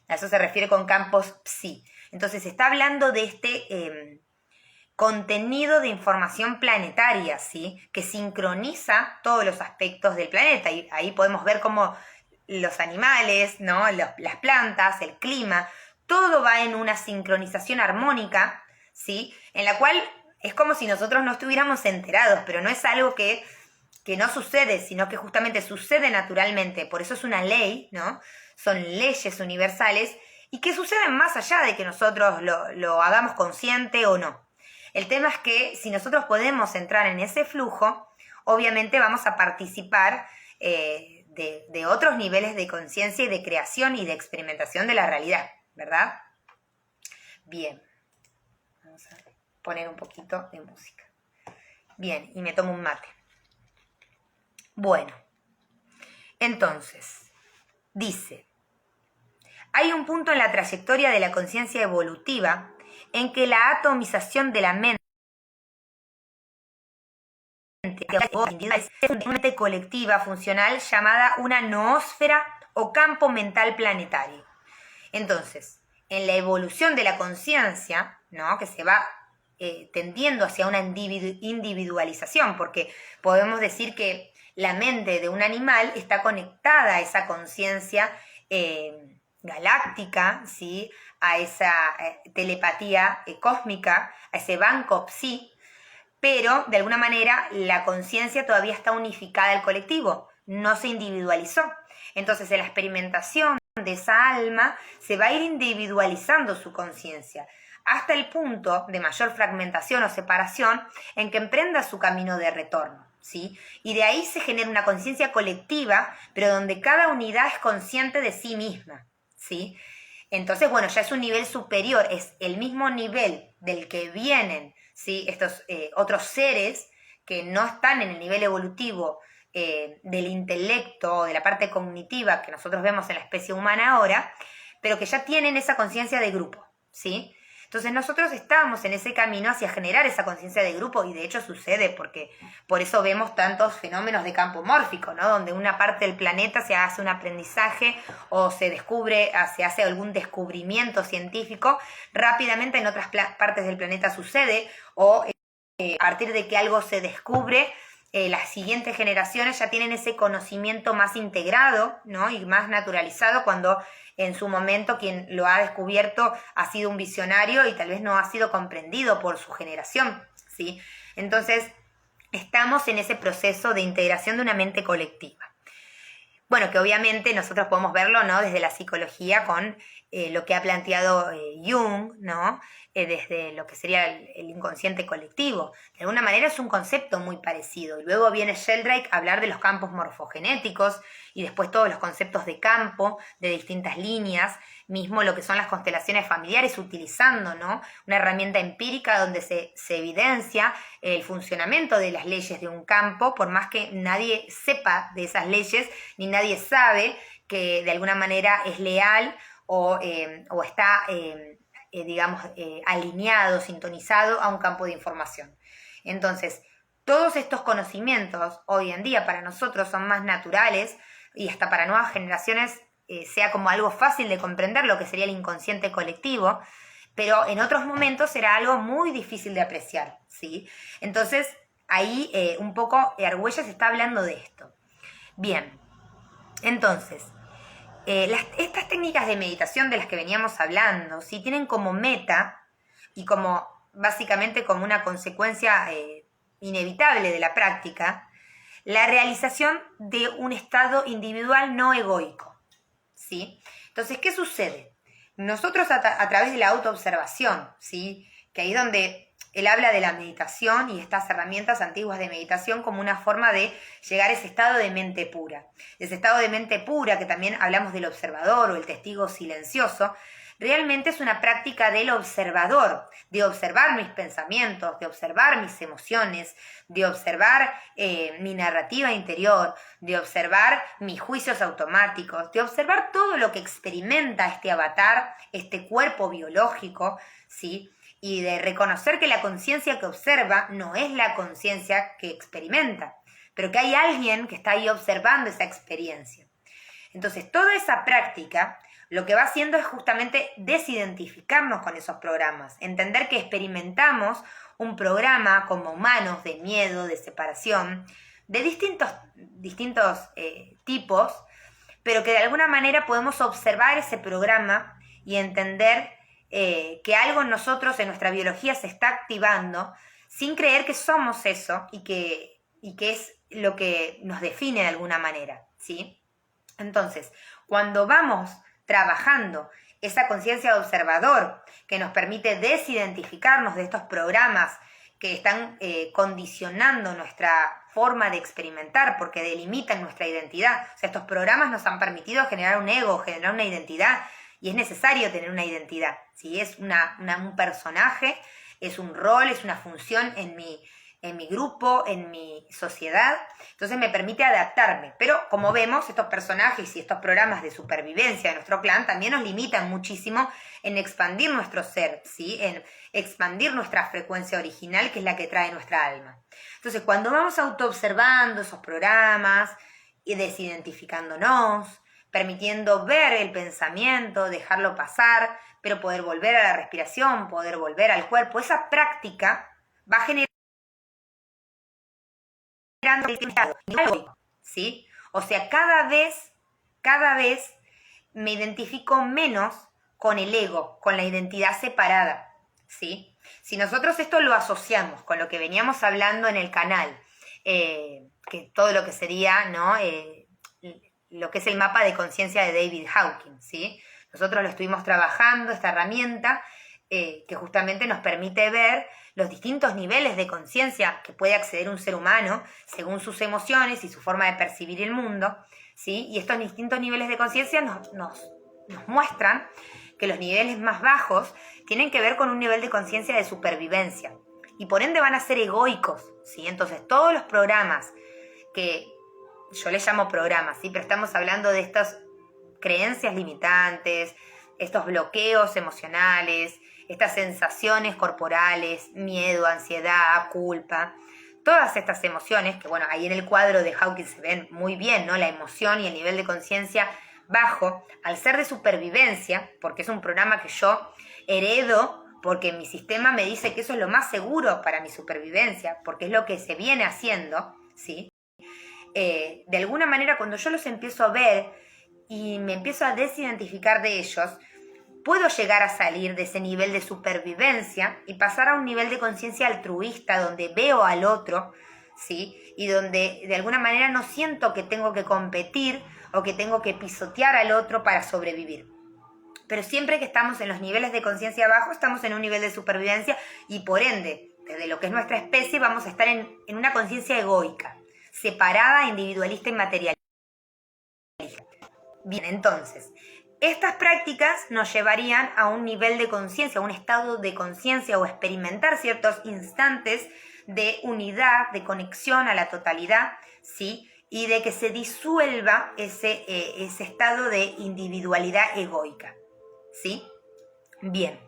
A eso se refiere con campos psi. Entonces está hablando de este contenido de información planetaria, ¿sí? Que sincroniza todos los aspectos del planeta. Y ahí podemos ver cómo los animales, ¿no? Las plantas, el clima, todo va en una sincronización armónica, ¿sí? En la cual es como si nosotros no estuviéramos enterados, pero no es algo que no sucede, sino que justamente sucede naturalmente. Por eso es una ley, ¿no? Son leyes universales y que suceden más allá de que nosotros lo hagamos consciente o no. El tema es que si nosotros podemos entrar en ese flujo, obviamente vamos a participar de otros niveles de conciencia y de creación y de experimentación de la realidad, ¿verdad? Bien, vamos a poner un poquito de música. Bien, y me tomo un mate. Bueno, entonces, dice, hay un punto en la trayectoria de la conciencia evolutiva en que la atomización de la mente es una mente colectiva funcional llamada una noósfera o campo mental planetario. Entonces, en la evolución de la conciencia, ¿no? Que se va tendiendo hacia una individualización, porque podemos decir que la mente de un animal está conectada a esa conciencia galáctica, ¿sí? A esa telepatía cósmica, a ese banco psi, pero de alguna manera la conciencia todavía está unificada al colectivo, no se individualizó. Entonces en la experimentación de esa alma, se va a ir individualizando su conciencia, hasta el punto de mayor fragmentación o separación en que emprenda su camino de retorno, ¿sí? Y de ahí se genera una conciencia colectiva, pero donde cada unidad es consciente de sí misma, ¿sí? Entonces, bueno, ya es un nivel superior, es el mismo nivel del que vienen, ¿sí? Estos otros seres que no están en el nivel evolutivo del intelecto o de la parte cognitiva que nosotros vemos en la especie humana ahora, pero que ya tienen esa conciencia de grupo, ¿sí? Entonces nosotros estamos en ese camino hacia generar esa conciencia de grupo, y de hecho sucede porque por eso vemos tantos fenómenos de campo mórfico, ¿no? Donde una parte del planeta se hace un aprendizaje o se descubre, se hace algún descubrimiento científico, rápidamente en otras partes del planeta sucede, o a partir de que algo se descubre, las siguientes generaciones ya tienen ese conocimiento más integrado, ¿no? Y más naturalizado, cuando en su momento quien lo ha descubierto ha sido un visionario y tal vez no ha sido comprendido por su generación, ¿sí? Entonces, estamos en ese proceso de integración de una mente colectiva. Bueno, que obviamente nosotros podemos verlo, ¿no? Desde la psicología con lo que ha planteado Jung, ¿no? Desde lo que sería el inconsciente colectivo. De alguna manera es un concepto muy parecido. Y luego viene Sheldrake a hablar de los campos morfogenéticos y después todos los conceptos de campo, de distintas líneas, mismo lo que son las constelaciones familiares, utilizando, ¿no? Una herramienta empírica donde se evidencia el funcionamiento de las leyes de un campo, por más que nadie sepa de esas leyes, ni nadie sabe que de alguna manera es leal o está, digamos, alineado, sintonizado a un campo de información. Entonces, todos estos conocimientos hoy en día para nosotros son más naturales, y hasta para nuevas generaciones sea como algo fácil de comprender lo que sería el inconsciente colectivo, pero en otros momentos será algo muy difícil de apreciar, ¿sí? Entonces, ahí un poco Argüelles está hablando de esto. Bien, entonces, estas técnicas de meditación de las que veníamos hablando, ¿sí? Tienen como meta y como básicamente como una consecuencia inevitable de la práctica, la realización de un estado individual no egoico, ¿sí? Entonces, ¿qué sucede? Nosotros a través de la autoobservación, ¿sí? Que ahí es donde él habla de la meditación y estas herramientas antiguas de meditación como una forma de llegar a ese estado de mente pura. Ese estado de mente pura, que también hablamos del observador o el testigo silencioso, realmente es una práctica del observador, de observar mis pensamientos, de observar mis emociones, de observar mi narrativa interior, de observar mis juicios automáticos, de observar todo lo que experimenta este avatar, este cuerpo biológico, ¿sí? Y de reconocer que la conciencia que observa no es la conciencia que experimenta, pero que hay alguien que está ahí observando esa experiencia. Entonces, toda esa práctica lo que va haciendo es justamente desidentificarnos con esos programas, entender que experimentamos un programa como humanos de miedo, de separación, de distintos tipos, pero que de alguna manera podemos observar ese programa y entender que algo en nosotros, en nuestra biología, se está activando sin creer que somos eso y que es lo que nos define de alguna manera, ¿sí? Entonces, cuando vamos trabajando esa conciencia de observador que nos permite desidentificarnos de estos programas que están condicionando nuestra forma de experimentar porque delimitan nuestra identidad. O sea, estos programas nos han permitido generar un ego, generar una identidad, y es necesario tener una identidad, ¿sí? Es un personaje, es un rol, es una función en mi grupo, en mi sociedad, entonces me permite adaptarme. Pero como vemos, estos personajes y estos programas de supervivencia de nuestro clan también nos limitan muchísimo en expandir nuestro ser, ¿sí? En expandir nuestra frecuencia original, que es la que trae nuestra alma. Entonces, cuando vamos autoobservando esos programas y desidentificándonos, permitiendo ver el pensamiento, dejarlo pasar, pero poder volver a la respiración, poder volver al cuerpo, esa práctica va a generar, ¿sí? O sea, cada vez me identifico menos con el ego, con la identidad separada, ¿sí? Si nosotros esto lo asociamos con lo que veníamos hablando en el canal, que todo lo que sería, ¿no? lo que es el mapa de conciencia de David Hawkins, ¿sí? Nosotros lo estuvimos trabajando, esta herramienta, que justamente nos permite ver los distintos niveles de conciencia que puede acceder un ser humano según sus emociones y su forma de percibir el mundo, ¿sí? Y estos distintos niveles de conciencia nos muestran que los niveles más bajos tienen que ver con un nivel de conciencia de supervivencia y por ende van a ser egoicos, ¿sí? Entonces todos los programas que yo les llamo programas, ¿sí? Pero estamos hablando de estas creencias limitantes, estos bloqueos emocionales, estas sensaciones corporales, miedo, ansiedad, culpa, todas estas emociones que, bueno, ahí en el cuadro de Hawkins se ven muy bien, ¿no? La emoción y el nivel de conciencia bajo, al ser de supervivencia, porque es un programa que yo heredo, porque mi sistema me dice que eso es lo más seguro para mi supervivencia, porque es lo que se viene haciendo, ¿sí? De alguna manera, cuando yo los empiezo a ver y me empiezo a desidentificar de ellos, puedo llegar a salir de ese nivel de supervivencia y pasar a un nivel de conciencia altruista donde veo al otro, ¿sí? Y donde de alguna manera no siento que tengo que competir o que tengo que pisotear al otro para sobrevivir. Pero siempre que estamos en los niveles de conciencia abajo, estamos en un nivel de supervivencia y por ende, desde lo que es nuestra especie, vamos a estar en una conciencia egoica, separada, individualista y materialista. Bien, entonces, estas prácticas nos llevarían a un nivel de conciencia, a un estado de conciencia o experimentar ciertos instantes de unidad, de conexión a la totalidad, ¿sí? Y de que se disuelva ese estado de individualidad egoica, ¿sí? Bien,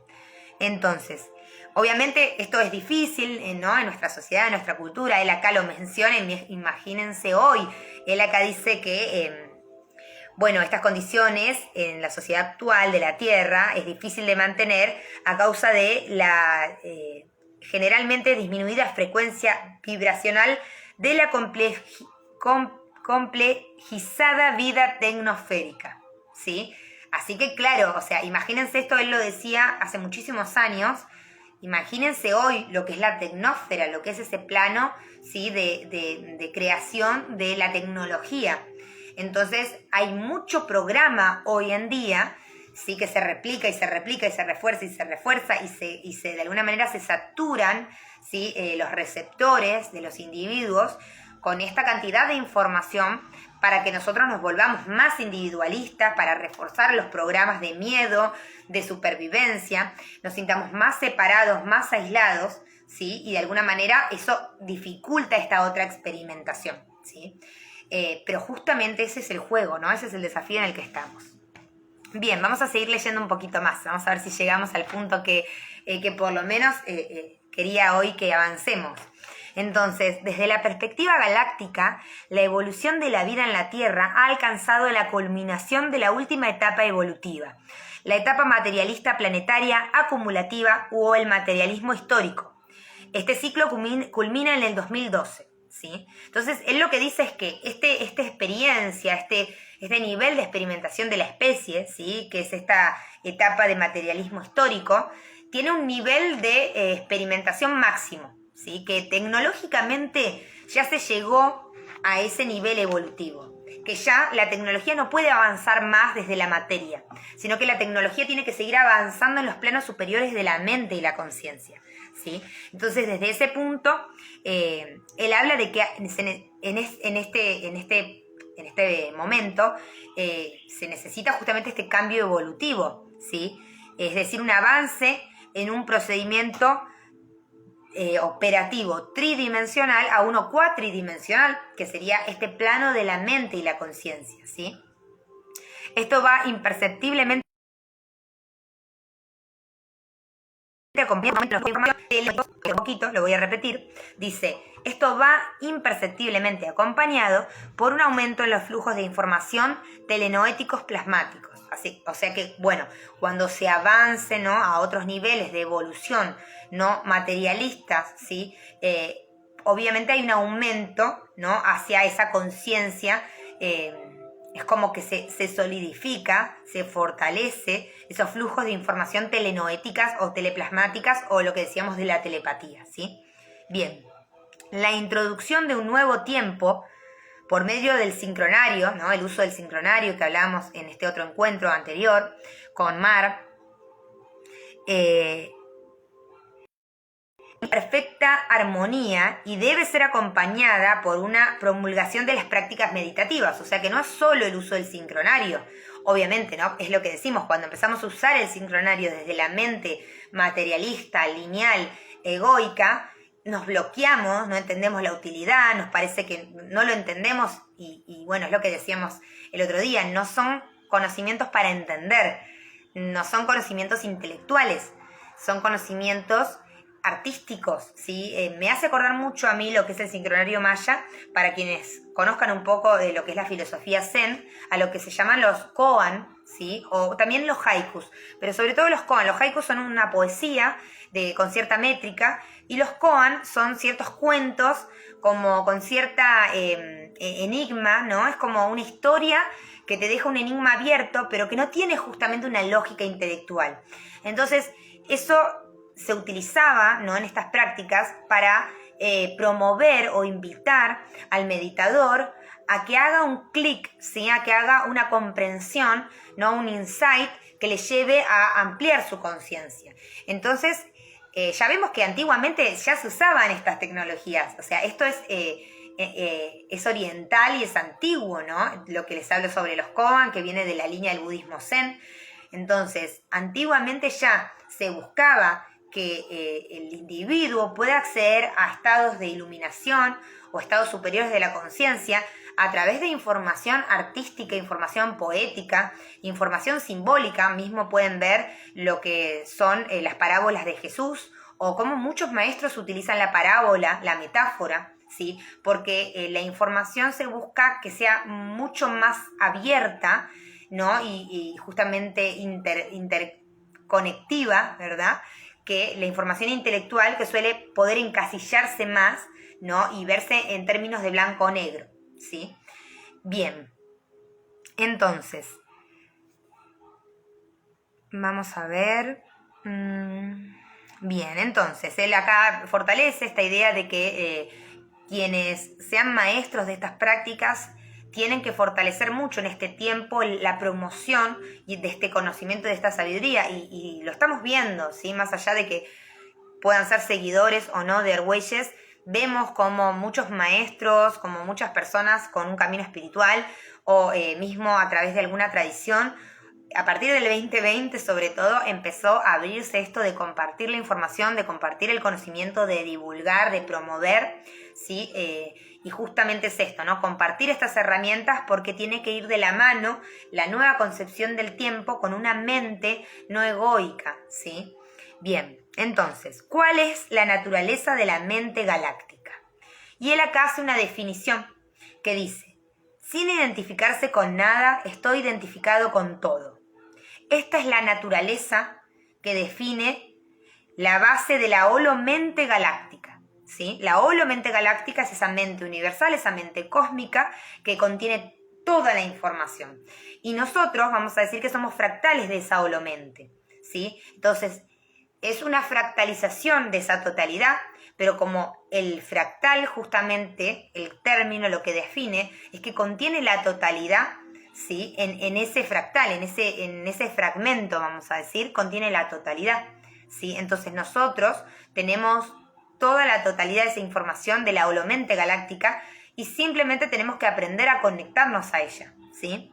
entonces, obviamente esto es difícil, ¿no? En nuestra sociedad, en nuestra cultura. Él acá lo menciona, imagínense hoy. Él acá dice que, bueno, estas condiciones en la sociedad actual de la Tierra es difícil de mantener a causa de la generalmente disminuida frecuencia vibracional de la complejizada vida tecnosférica, ¿sí? Así que claro, o sea, imagínense esto, él lo decía hace muchísimos años, imagínense hoy lo que es la tecnósfera, lo que es ese plano, ¿sí? de creación de la tecnología. Entonces hay mucho programa hoy en día, ¿sí? Que se replica y se replica y se refuerza y se refuerza y se de alguna manera se saturan, ¿sí? Los receptores de los individuos con esta cantidad de información para que nosotros nos volvamos más individualistas, para reforzar los programas de miedo, de supervivencia, nos sintamos más separados, más aislados, ¿sí? Y de alguna manera eso dificulta esta otra experimentación, ¿sí? Pero justamente ese es el juego, ¿no? Ese es el desafío en el que estamos. Bien, vamos a seguir leyendo un poquito más. Vamos a ver si llegamos al punto que por lo menos quería hoy que avancemos. Entonces, desde la perspectiva galáctica, la evolución de la vida en la Tierra ha alcanzado la culminación de la última etapa evolutiva, la etapa materialista planetaria acumulativa o el materialismo histórico. Este ciclo culmina en el 2012. ¿Sí? Entonces, él lo que dice es que esta experiencia, este nivel de experimentación de la especie, ¿sí? Que es esta etapa de materialismo histórico, tiene un nivel de experimentación máximo, ¿sí? Que tecnológicamente ya se llegó a ese nivel evolutivo, que ya la tecnología no puede avanzar más desde la materia, sino que la tecnología tiene que seguir avanzando en los planos superiores de la mente y la conciencia, ¿sí? Entonces, desde ese punto, él habla de que en este momento se necesita justamente este cambio evolutivo, ¿sí? Es decir, un avance en un procedimiento operativo tridimensional a uno cuatridimensional, que sería este plano de la mente y la conciencia, ¿sí? Esto va imperceptiblemente un poquito, lo voy a repetir, dice, esto va imperceptiblemente acompañado por un aumento en los flujos de información telenoéticos plasmáticos. Así, o sea que, bueno, cuando se avance, ¿no? A otros niveles de evolución no materialistas, ¿sí? Obviamente hay un aumento, ¿no? Hacia esa conciencia. Es como que se solidifica, se fortalece esos flujos de información telenoéticas o teleplasmáticas o lo que decíamos de la telepatía, ¿sí? Bien, la introducción de un nuevo tiempo por medio del sincronario, ¿no? El uso del sincronario que hablábamos en este otro encuentro anterior con Mar, perfecta armonía y debe ser acompañada por una promulgación de las prácticas meditativas, o sea que no es solo el uso del sincronario, obviamente, ¿no? Es lo que decimos, cuando empezamos a usar el sincronario desde la mente materialista, lineal, egoica, nos bloqueamos, no entendemos la utilidad, nos parece que no lo entendemos y bueno, es lo que decíamos el otro día, no son conocimientos para entender, no son conocimientos intelectuales, son conocimientos artísticos, ¿sí? Me hace acordar mucho a mí lo que es el sincronario maya, para quienes conozcan un poco de lo que es la filosofía zen, a lo que se llaman los koan, ¿sí? O también los haikus, pero sobre todo los koan. Los haikus son una poesía con cierta métrica, y los koan son ciertos cuentos como con cierta enigma, ¿no? Es como una historia que te deja un enigma abierto, pero que no tiene justamente una lógica intelectual. Entonces, eso se utilizaba, ¿no?, en estas prácticas para promover o invitar al meditador a que haga un clic, ¿sí?, a que haga una comprensión, ¿no?, un insight que le lleve a ampliar su conciencia. Entonces, ya vemos que antiguamente ya se usaban estas tecnologías, o sea, esto es oriental y es antiguo, ¿no? Lo que les hablo sobre los koan, que viene de la línea del budismo zen. Entonces, antiguamente ya se buscaba que el individuo pueda acceder a estados de iluminación o estados superiores de la conciencia a través de información artística, información poética, información simbólica. Mismo pueden ver lo que son las parábolas de Jesús, o cómo muchos maestros utilizan la parábola, la metáfora, ¿sí? Porque la información se busca que sea mucho más abierta, ¿no? Y justamente interconectiva, ¿verdad?, que la información intelectual, que suele poder encasillarse más, ¿no?, y verse en términos de blanco o negro, ¿sí? Bien, entonces, vamos a ver. Bien, entonces, él acá fortalece esta idea de que quienes sean maestros de estas prácticas tienen que fortalecer mucho en este tiempo la promoción de este conocimiento, de esta sabiduría, y lo estamos viendo, ¿sí? Más allá de que puedan ser seguidores o no de Argüelles, vemos como muchos maestros, como muchas personas con un camino espiritual o mismo a través de alguna tradición, a partir del 2020 sobre todo, empezó a abrirse esto de compartir la información, de compartir el conocimiento, de divulgar, de promover, ¿sí? Y justamente es esto, ¿no? Compartir estas herramientas, porque tiene que ir de la mano la nueva concepción del tiempo con una mente no egoica, ¿sí? Bien, entonces, ¿cuál es la naturaleza de la mente galáctica? Y él acá hace una definición que dice: sin identificarse con nada, estoy identificado con todo. Esta es la naturaleza que define la base de la holomente galáctica, ¿sí? La holomente galáctica es esa mente universal, esa mente cósmica que contiene toda la información. Y nosotros vamos a decir que somos fractales de esa holomente, ¿sí? Entonces, es una fractalización de esa totalidad, pero como el fractal, justamente, el término lo que define es que contiene la totalidad, ¿sí? En ese fractal, en ese fragmento, vamos a decir, contiene la totalidad, ¿sí? Entonces nosotros tenemos toda la totalidad de esa información de la holomente galáctica y simplemente tenemos que aprender a conectarnos a ella, ¿sí?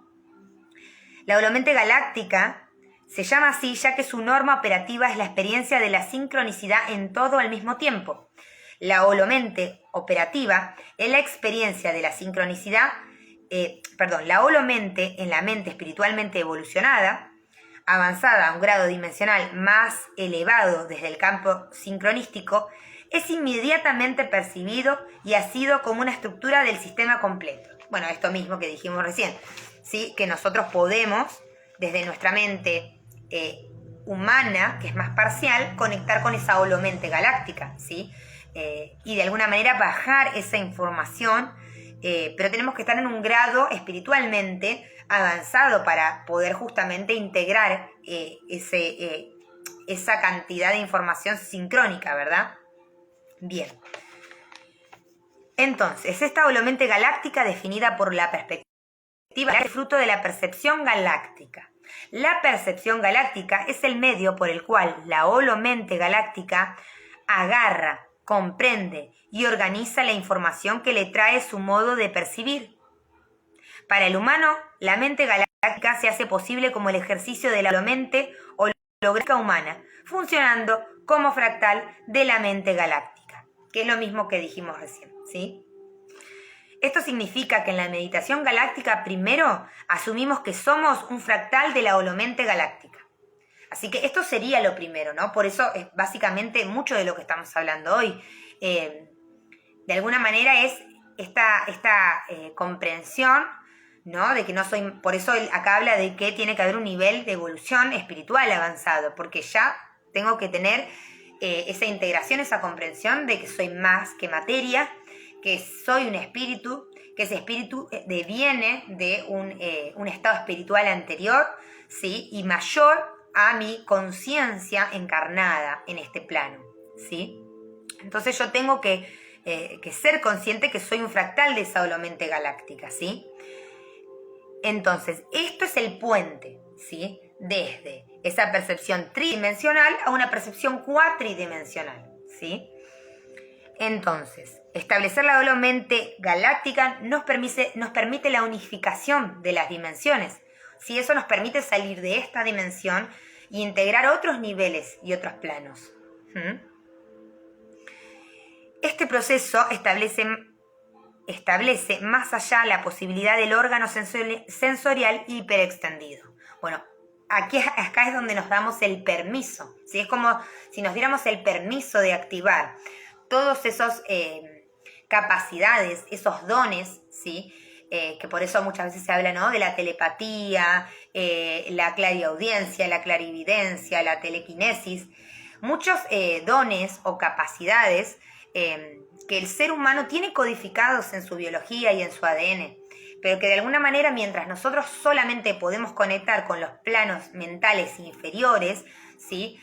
La holomente galáctica se llama así ya que su norma operativa es la experiencia de la sincronicidad en todo al mismo tiempo. La holomente operativa es la experiencia de la sincronicidad, la holomente en la mente espiritualmente evolucionada, avanzada a un grado dimensional más elevado desde el campo sincronístico, es inmediatamente percibido y asido como una estructura del sistema completo. Bueno, esto mismo que dijimos recién, ¿sí? Que nosotros podemos, desde nuestra mente humana, que es más parcial, conectar con esa holomente galáctica, ¿sí? Y de alguna manera bajar esa información, pero tenemos que estar en un grado espiritualmente avanzado para poder justamente integrar esa cantidad de información sincrónica, ¿verdad? Bien. Entonces, esta holomente galáctica definida por la perspectiva es fruto de la percepción galáctica. La percepción galáctica es el medio por el cual la holomente galáctica agarra, comprende y organiza la información que le trae su modo de percibir. Para el humano, la mente galáctica se hace posible como el ejercicio de la holomente holográfica humana, funcionando como fractal de la mente galáctica, que es lo mismo que dijimos recién, ¿sí? Esto significa que en la meditación galáctica primero asumimos que somos un fractal de la holomente galáctica. Así que esto sería lo primero, ¿no? Por eso es básicamente mucho de lo que estamos hablando hoy. De alguna manera es esta comprensión, ¿no? De que no soy, por eso él acá habla de que tiene que haber un nivel de evolución espiritual avanzado, porque ya tengo que tener esa integración, esa comprensión de que soy más que materia, que soy un espíritu, que ese espíritu deviene de un estado espiritual anterior, ¿sí? Y mayor a mi conciencia encarnada en este plano, ¿sí? Entonces yo tengo que ser consciente que soy un fractal de esa holomente galáctica, ¿sí? Entonces, esto es el puente, ¿sí? Desde esa percepción tridimensional a una percepción cuatridimensional, ¿sí? Entonces, establecer la holomente galáctica nos permite la unificación de las dimensiones. ¿Sí? Eso nos permite salir de esta dimensión e integrar otros niveles y otros planos. Este proceso establece más allá la posibilidad del órgano sensorial hiperextendido. Bueno, acá es donde nos damos el permiso, ¿sí? Es como si nos diéramos el permiso de activar todos esos capacidades, esos dones, ¿sí? Que por eso muchas veces se habla, ¿no? De la telepatía, la clariaudiencia, la clarividencia, la telequinesis, muchos dones o capacidades que el ser humano tiene codificados en su biología y en su ADN, pero que de alguna manera mientras nosotros solamente podemos conectar con los planos mentales inferiores, ¿sí?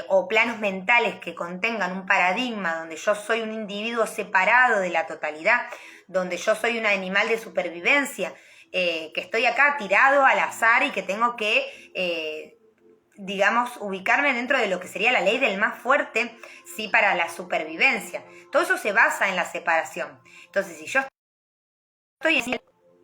O planos mentales que contengan un paradigma donde yo soy un individuo separado de la totalidad, donde yo soy un animal de supervivencia, que estoy acá tirado al azar y que tengo que, digamos, ubicarme dentro de lo que sería la ley del más fuerte, ¿sí? Para la supervivencia. Todo eso se basa en la separación. Entonces, si yo estoy así,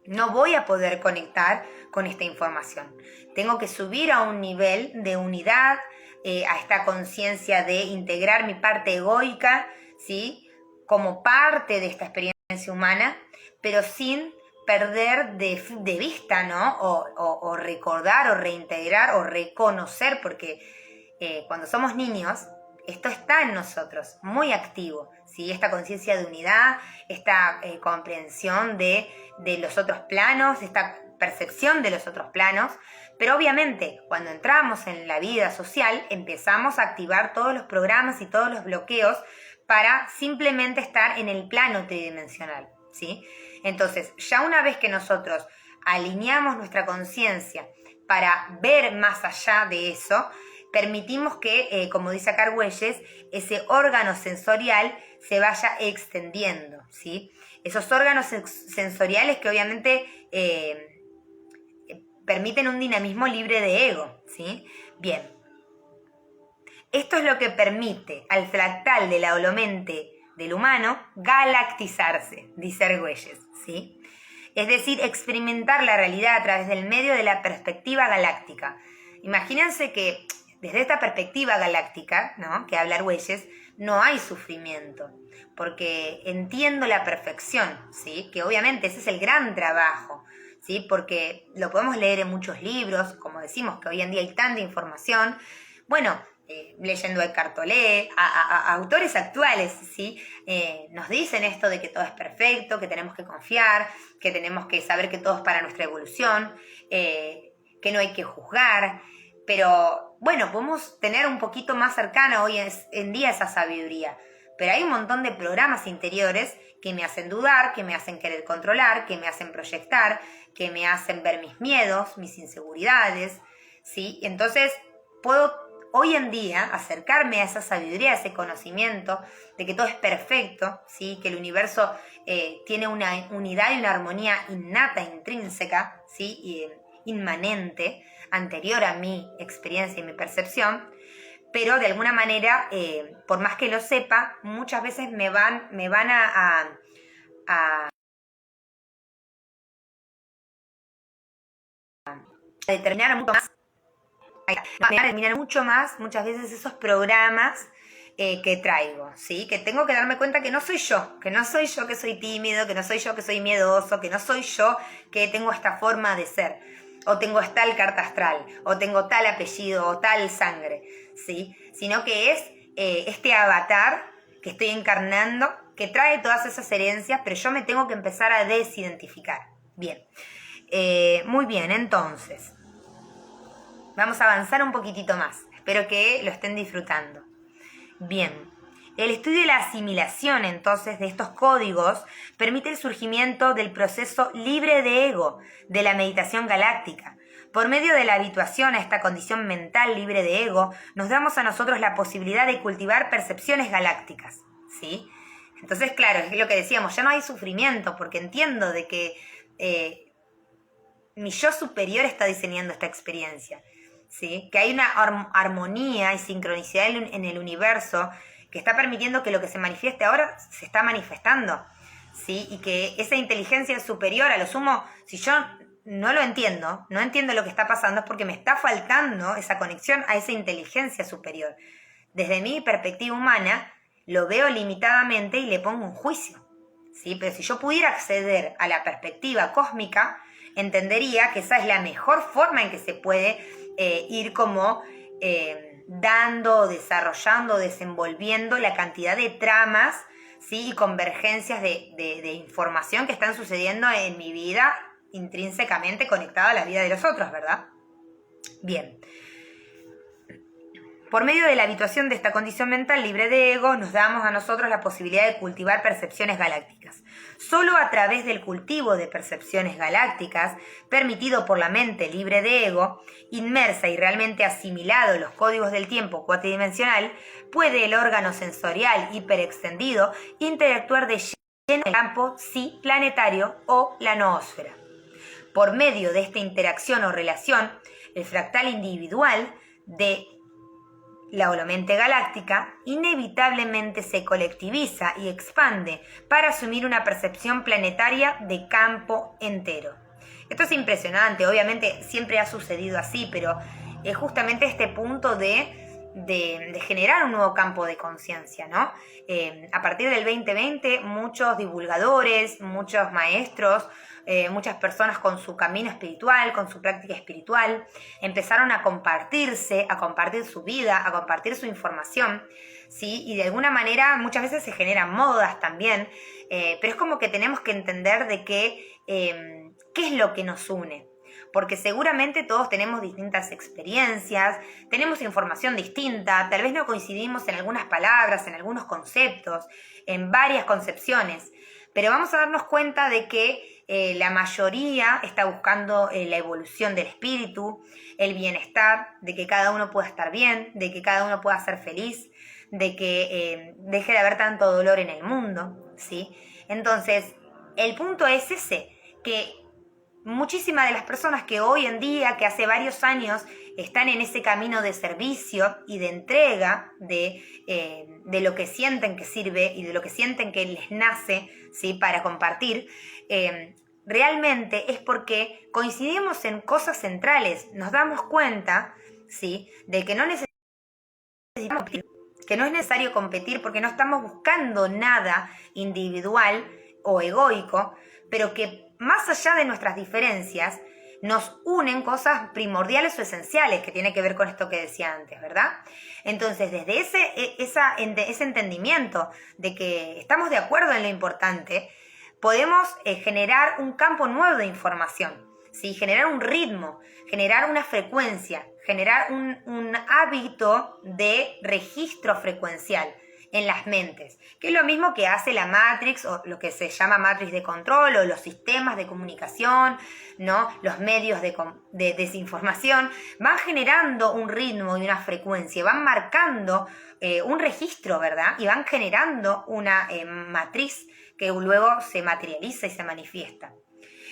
no voy a poder conectar con esta información. Tengo que subir a un nivel de unidad, a esta conciencia de integrar mi parte egoica, ¿sí? Como parte de esta experiencia humana, pero sin perder de vista, ¿no? O recordar, o reintegrar, o reconocer, porque cuando somos niños, esto está en nosotros, muy activo, ¿sí? Esta conciencia de unidad, esta comprensión de los otros planos, esta percepción de los otros planos, pero obviamente cuando entramos en la vida social empezamos a activar todos los programas y todos los bloqueos para simplemente estar en el plano tridimensional, ¿sí? Entonces, ya una vez que nosotros alineamos nuestra conciencia para ver más allá de eso, permitimos que, como dice acá Argüelles, ese órgano sensorial se vaya extendiendo, ¿sí? Esos órganos sensoriales que obviamente permiten un dinamismo libre de ego, ¿sí? Bien. Esto es lo que permite al fractal de la holomente del humano galactizarse, dice Argüelles, ¿sí? Es decir, experimentar la realidad a través del medio de la perspectiva galáctica. Imagínense que desde esta perspectiva galáctica, ¿no? Que habla Argüelles, no hay sufrimiento, porque entiendo la perfección, ¿sí? Que obviamente ese es el gran trabajo, ¿sí? Porque lo podemos leer en muchos libros, como decimos que hoy en día hay tanta información, bueno, leyendo a Eckhart Tolle, a autores actuales, ¿sí? Nos dicen esto de que todo es perfecto, que tenemos que confiar, que tenemos que saber que todo es para nuestra evolución, que no hay que juzgar, pero bueno, podemos tener un poquito más cercana hoy en día esa sabiduría, pero hay un montón de programas interiores que me hacen dudar, que me hacen querer controlar, que me hacen proyectar, que me hacen ver mis miedos, mis inseguridades, ¿sí? Entonces puedo hoy en día acercarme a esa sabiduría, a ese conocimiento de que todo es perfecto, ¿sí? Que el universo tiene una unidad y una armonía innata, intrínseca, ¿sí? Inmanente, anterior a mi experiencia y mi percepción, pero de alguna manera, por más que lo sepa, muchas veces me van a determinar mucho más, muchas veces esos programas que traigo, ¿sí? Que tengo que darme cuenta que no soy yo que soy tímido, que no soy yo que soy miedoso, que no soy yo que tengo esta forma de ser, o tengo tal carta astral, o tengo tal apellido, o tal sangre, ¿sí? Sino que es este avatar que estoy encarnando, que trae todas esas herencias, pero yo me tengo que empezar a desidentificar. Bien, muy bien, entonces vamos a avanzar un poquitito más. Espero que lo estén disfrutando. Bien, el estudio y la asimilación entonces de estos códigos permite el surgimiento del proceso libre de ego de la meditación galáctica. Por medio de la habituación a esta condición mental libre de ego, nos damos a nosotros la posibilidad de cultivar percepciones galácticas, ¿sí? Entonces, claro, es lo que decíamos, ya no hay sufrimiento, porque entiendo de que mi yo superior está diseñando esta experiencia, ¿sí? Que hay una armonía y sincronicidad en el universo que está permitiendo que lo que se manifieste ahora se está manifestando, ¿sí? Y que esa inteligencia superior, a lo sumo, si yo no entiendo lo que está pasando, es porque me está faltando esa conexión a esa inteligencia superior. Desde mi perspectiva humana, lo veo limitadamente y le pongo un juicio, ¿sí? Pero si yo pudiera acceder a la perspectiva cósmica, entendería que esa es la mejor forma en que se puede ir como dando, desarrollando, desenvolviendo la cantidad de tramas, ¿sí? Y convergencias de información que están sucediendo en mi vida, intrínsecamente conectada a la vida de los otros, ¿verdad? Bien. Por medio de la habituación de esta condición mental libre de ego, nos damos a nosotros la posibilidad de cultivar percepciones galácticas. Solo a través del cultivo de percepciones galácticas, permitido por la mente libre de ego, inmersa y realmente asimilado en los códigos del tiempo cuatridimensional, puede el órgano sensorial hiperextendido interactuar de lleno en el campo sí planetario o la noósfera. Por medio de esta interacción o relación, el fractal individual de la holomente galáctica inevitablemente se colectiviza y expande para asumir una percepción planetaria de campo entero. Esto es impresionante, obviamente siempre ha sucedido así, pero es justamente este punto de generar un nuevo campo de conciencia, ¿no? A partir del 2020, muchos divulgadores, muchos maestros, muchas personas con su camino espiritual, con su práctica espiritual, empezaron a compartirse, a compartir su vida, a compartir su información, ¿sí? Y de alguna manera muchas veces se generan modas también, pero es como que tenemos que entender de qué es lo que nos une. Porque seguramente todos tenemos distintas experiencias, tenemos información distinta, tal vez no coincidimos en algunas palabras, en algunos conceptos, en varias concepciones, pero vamos a darnos cuenta de que la mayoría está buscando la evolución del espíritu, el bienestar, de que cada uno pueda estar bien, de que cada uno pueda ser feliz, de que deje de haber tanto dolor en el mundo, ¿sí? Entonces, el punto es ese, que muchísimas de las personas que hoy en día, que hace varios años, están en ese camino de servicio y de entrega de lo que sienten que sirve y de lo que sienten que les nace, ¿sí? Para compartir, realmente es porque coincidimos en cosas centrales. Nos damos cuenta, ¿sí? De que no es necesario competir porque no estamos buscando nada individual o egoico, pero que más allá de nuestras diferencias, nos unen cosas primordiales o esenciales que tiene que ver con esto que decía antes, ¿verdad? Entonces, desde ese entendimiento de que estamos de acuerdo en lo importante, podemos generar un campo nuevo de información, ¿sí? Generar un ritmo, generar una frecuencia, generar un hábito de registro frecuencial. en las mentes, que es lo mismo que hace la Matrix, o lo que se llama Matrix de control, o los sistemas de comunicación, ¿no? Los medios de desinformación, van generando un ritmo y una frecuencia, van marcando un registro, ¿verdad? Y van generando una matriz que luego se materializa y se manifiesta.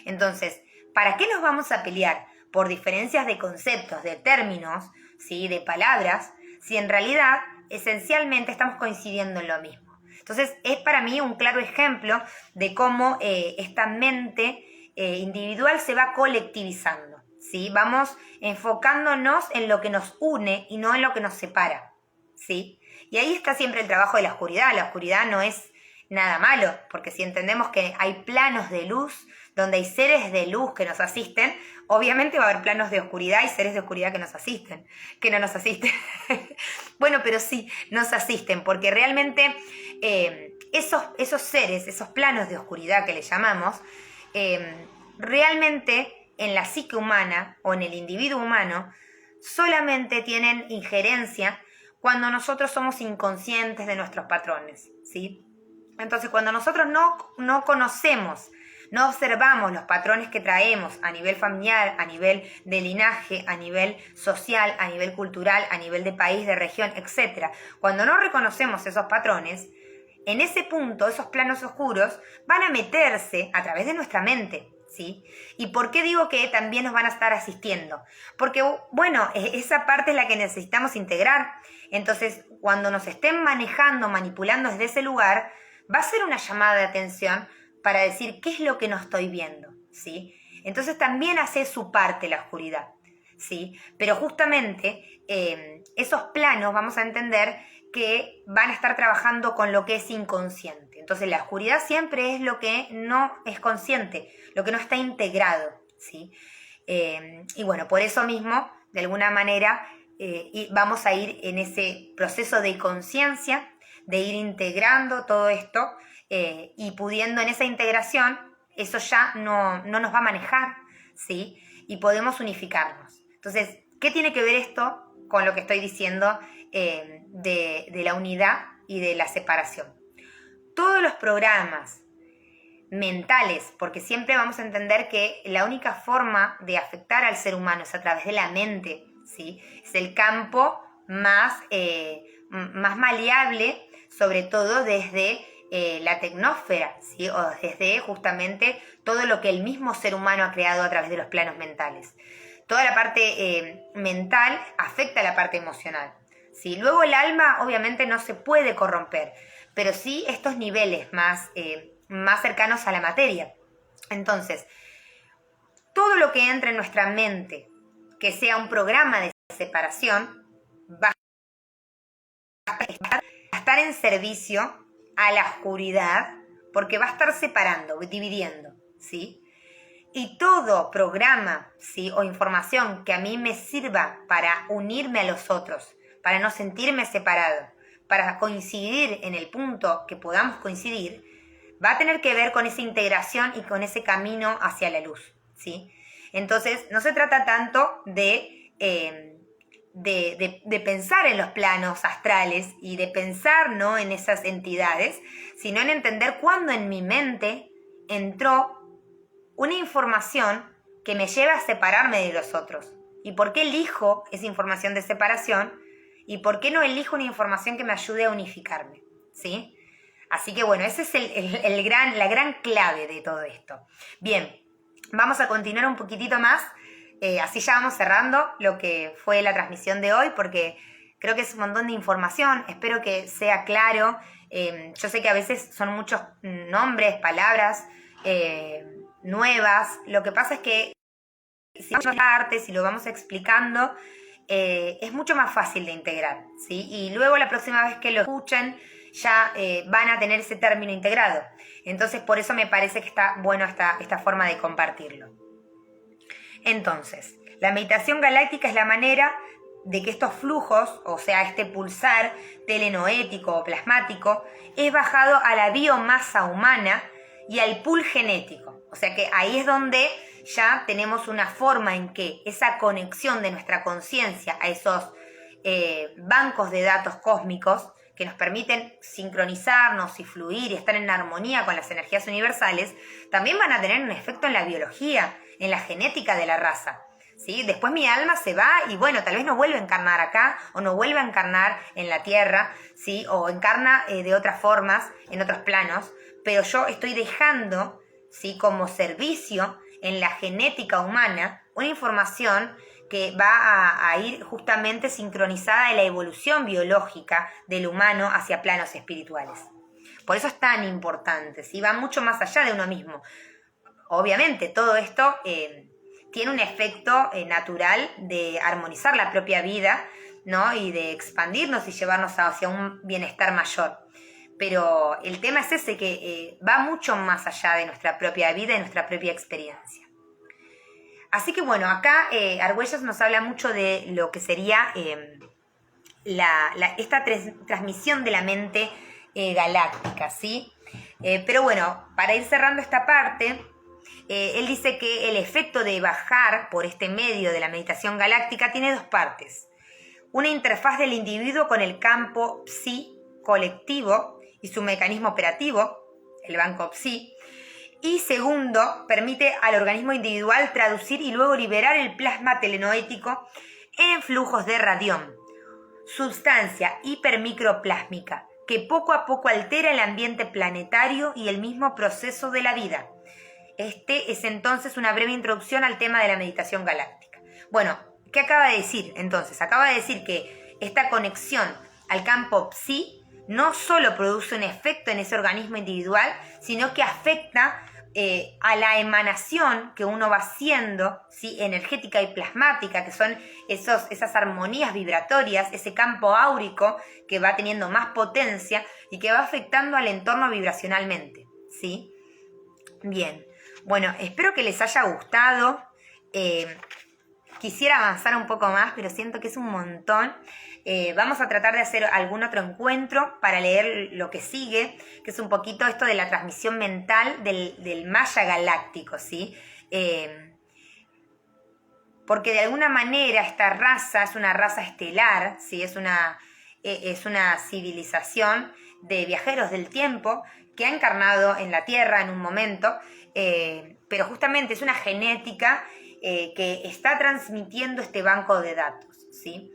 Entonces, ¿para qué nos vamos a pelear por diferencias de conceptos, de términos, ¿sí? De palabras, si en realidad esencialmente estamos coincidiendo en lo mismo? Entonces, es para mí un claro ejemplo de cómo esta mente individual se va colectivizando, ¿sí? Vamos enfocándonos en lo que nos une y no en lo que nos separa, ¿sí? Y ahí está siempre el trabajo de la oscuridad. La oscuridad no es nada malo, porque si entendemos que hay planos de luz, donde hay seres de luz que nos asisten, obviamente va a haber planos de oscuridad y seres de oscuridad que nos asisten, que no nos asisten. Bueno, pero sí, nos asisten, porque realmente esos seres, esos planos de oscuridad que le llamamos, realmente en la psique humana o en el individuo humano, solamente tienen injerencia cuando nosotros somos inconscientes de nuestros patrones, ¿sí? Entonces, cuando nosotros no conocemos, no observamos los patrones que traemos a nivel familiar, a nivel de linaje, a nivel social, a nivel cultural, a nivel de país, de región, etc. Cuando no reconocemos esos patrones, en ese punto, esos planos oscuros van a meterse a través de nuestra mente, ¿sí? ¿Y por qué digo que también nos van a estar asistiendo? Porque, bueno, esa parte es la que necesitamos integrar. Entonces, cuando nos estén manejando, manipulando desde ese lugar, va a ser una llamada de atención para decir qué es lo que no estoy viendo, ¿sí? Entonces también hace su parte la oscuridad, ¿sí? Pero justamente esos planos vamos a entender que van a estar trabajando con lo que es inconsciente. Entonces la oscuridad siempre es lo que no es consciente, lo que no está integrado, ¿sí? Y bueno, por eso mismo, de alguna manera, vamos a ir en ese proceso de conciencia, de ir integrando todo esto y pudiendo en esa integración, eso ya no nos va a manejar, ¿sí? Y podemos unificarnos. Entonces, ¿qué tiene que ver esto con lo que estoy diciendo de la unidad y de la separación? Todos los programas mentales, porque siempre vamos a entender que la única forma de afectar al ser humano es a través de la mente, ¿sí? Es el campo más maleable, sobre todo desde la tecnósfera, ¿sí? O desde justamente todo lo que el mismo ser humano ha creado a través de los planos mentales. Toda la parte mental afecta a la parte emocional, ¿sí? Luego el alma obviamente no se puede corromper, pero sí estos niveles más cercanos a la materia. Entonces, todo lo que entra en nuestra mente, que sea un programa de separación, va a estar en servicio a la oscuridad, porque va a estar separando, dividiendo, ¿sí? Y todo programa, ¿sí? O información que a mí me sirva para unirme a los otros, para no sentirme separado, para coincidir en el punto que podamos coincidir, va a tener que ver con esa integración y con ese camino hacia la luz, ¿sí? Entonces, no se trata tanto de pensar en los planos astrales y de pensar, ¿no?, en esas entidades, sino en entender cuándo en mi mente entró una información que me lleva a separarme de los otros. ¿Y por qué elijo esa información de separación? ¿Y por qué no elijo una información que me ayude a unificarme? ¿Sí? Así que bueno, esa es la gran clave de todo esto. Bien, vamos a continuar un poquitito más. Así ya vamos cerrando lo que fue la transmisión de hoy, porque creo que es un montón de información. Espero que sea claro. Yo sé que a veces son muchos nombres, palabras nuevas. Lo que pasa es que si vamos a arte, si lo vamos explicando, es mucho más fácil de integrar, ¿sí? Y luego la próxima vez que lo escuchen ya van a tener ese término integrado. Entonces por eso me parece que está bueno esta forma de compartirlo. Entonces, la meditación galáctica es la manera de que estos flujos, o sea, este pulsar telenoético o plasmático, es bajado a la biomasa humana y al pool genético. O sea que ahí es donde ya tenemos una forma en que esa conexión de nuestra conciencia a esos bancos de datos cósmicos, que nos permiten sincronizarnos y fluir y estar en armonía con las energías universales, también van a tener un efecto en la biología, en la genética de la raza. ¿Sí? Después mi alma se va y bueno, tal vez no vuelve a encarnar acá o no vuelve a encarnar en la tierra, ¿sí? O encarna de otras formas, en otros planos, pero yo estoy dejando, ¿sí? Como servicio en la genética humana una información que va a ir justamente sincronizada en la evolución biológica del humano hacia planos espirituales. Por eso es tan importante, ¿sí? Va mucho más allá de uno mismo. Obviamente todo esto tiene un efecto natural de armonizar la propia vida, ¿no? Y de expandirnos y llevarnos hacia un bienestar mayor. Pero el tema es ese, que va mucho más allá de nuestra propia vida y nuestra propia experiencia. Así que bueno, acá Argüelles nos habla mucho de lo que sería esta transmisión de la mente galáctica, ¿sí? Pero bueno, para ir cerrando esta parte, él dice que el efecto de bajar por este medio de la meditación galáctica tiene dos partes. Una interfaz del individuo con el campo psi colectivo y su mecanismo operativo, el banco psi. Y segundo, permite al organismo individual traducir y luego liberar el plasma telenoético en flujos de radión, sustancia hipermicroplásmica, que poco a poco altera el ambiente planetario y el mismo proceso de la vida. Este es entonces una breve introducción al tema de la meditación galáctica. Bueno, ¿qué acaba de decir entonces? Acaba de decir que esta conexión al campo psi no solo produce un efecto en ese organismo individual, sino que afecta a la emanación que uno va haciendo, ¿sí? Energética y plasmática, que son esas armonías vibratorias, ese campo áurico que va teniendo más potencia y que va afectando al entorno vibracionalmente, ¿sí? Bien, bueno, espero que les haya gustado. Quisiera avanzar un poco más, pero siento que es un montón. Vamos a tratar de hacer algún otro encuentro para leer lo que sigue, que es un poquito esto de la transmisión mental del Maya galáctico, ¿sí? Porque de alguna manera esta raza es una raza estelar, ¿sí? Es una civilización de viajeros del tiempo que ha encarnado en la Tierra en un momento, pero justamente es una genética que está transmitiendo este banco de datos, ¿sí?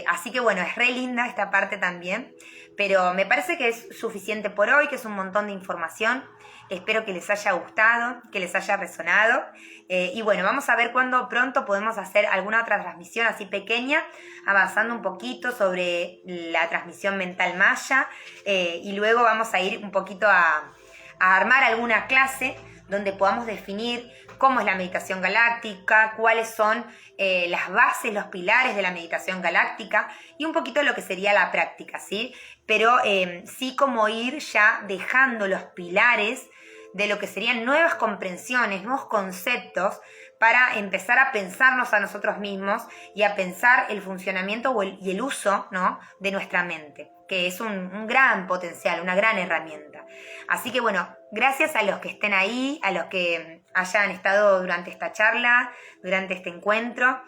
Así que bueno, es re linda esta parte también, pero me parece que es suficiente por hoy, que es un montón de información. Espero que les haya gustado, que les haya resonado. Y bueno, vamos a ver cuándo pronto podemos hacer alguna otra transmisión así pequeña, avanzando un poquito sobre la transmisión mental maya. Y luego vamos a ir un poquito a armar alguna clase donde podamos definir cómo es la meditación galáctica, cuáles son las bases, los pilares de la meditación galáctica y un poquito lo que sería la práctica, ¿sí? Pero sí como ir ya dejando los pilares de lo que serían nuevas comprensiones, nuevos conceptos para empezar a pensarnos a nosotros mismos y a pensar el funcionamiento y el uso, ¿no? De nuestra mente, que es un gran potencial, una gran herramienta. Así que bueno, gracias a los que estén ahí, a los que hayan estado durante esta charla, durante este encuentro,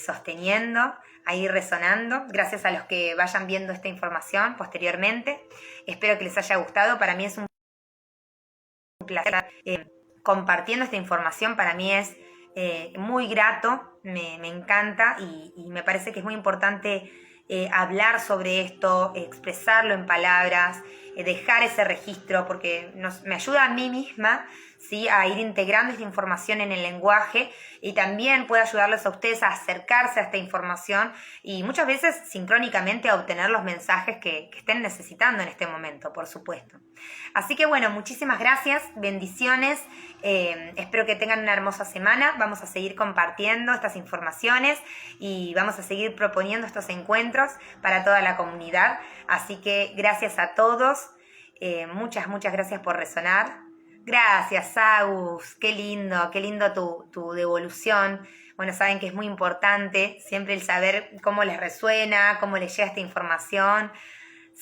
sosteniendo, ahí resonando. Gracias a los que vayan viendo esta información posteriormente. Espero que les haya gustado. Para mí es un placer compartiendo esta información. Para mí es muy grato, me encanta y me parece que es muy importante hablar sobre esto, expresarlo en palabras, dejar ese registro, porque me ayuda a mí misma, ¿sí? A ir integrando esta información en el lenguaje y también puede ayudarles a ustedes a acercarse a esta información y muchas veces sincrónicamente a obtener los mensajes que estén necesitando en este momento, por supuesto. Así que bueno, muchísimas gracias, bendiciones, espero que tengan una hermosa semana. Vamos a seguir compartiendo estas informaciones y vamos a seguir proponiendo estos encuentros para toda la comunidad. Así que gracias a todos, muchas gracias por resonar. Gracias, Agus, qué lindo tu devolución. Bueno, saben que es muy importante siempre el saber cómo les resuena, cómo les llega esta información.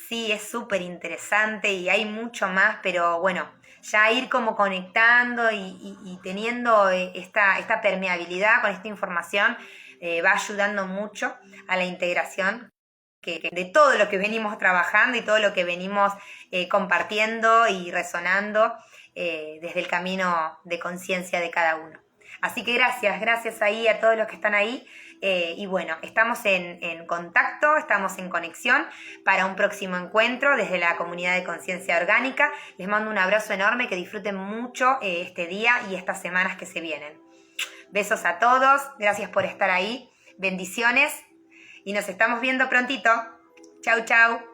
Sí, es súper interesante y hay mucho más, pero bueno, ya ir como conectando y teniendo esta permeabilidad con esta información va ayudando mucho a la integración de todo lo que venimos trabajando y todo lo que venimos compartiendo y resonando desde el camino de conciencia de cada uno. Así que gracias ahí a todos los que están ahí. Y bueno, estamos en contacto, estamos en conexión para un próximo encuentro desde la comunidad de Conciencia Orgánica. Les mando un abrazo enorme, que disfruten mucho este día y estas semanas que se vienen. Besos a todos, gracias por estar ahí, bendiciones y nos estamos viendo prontito. Chau, chau.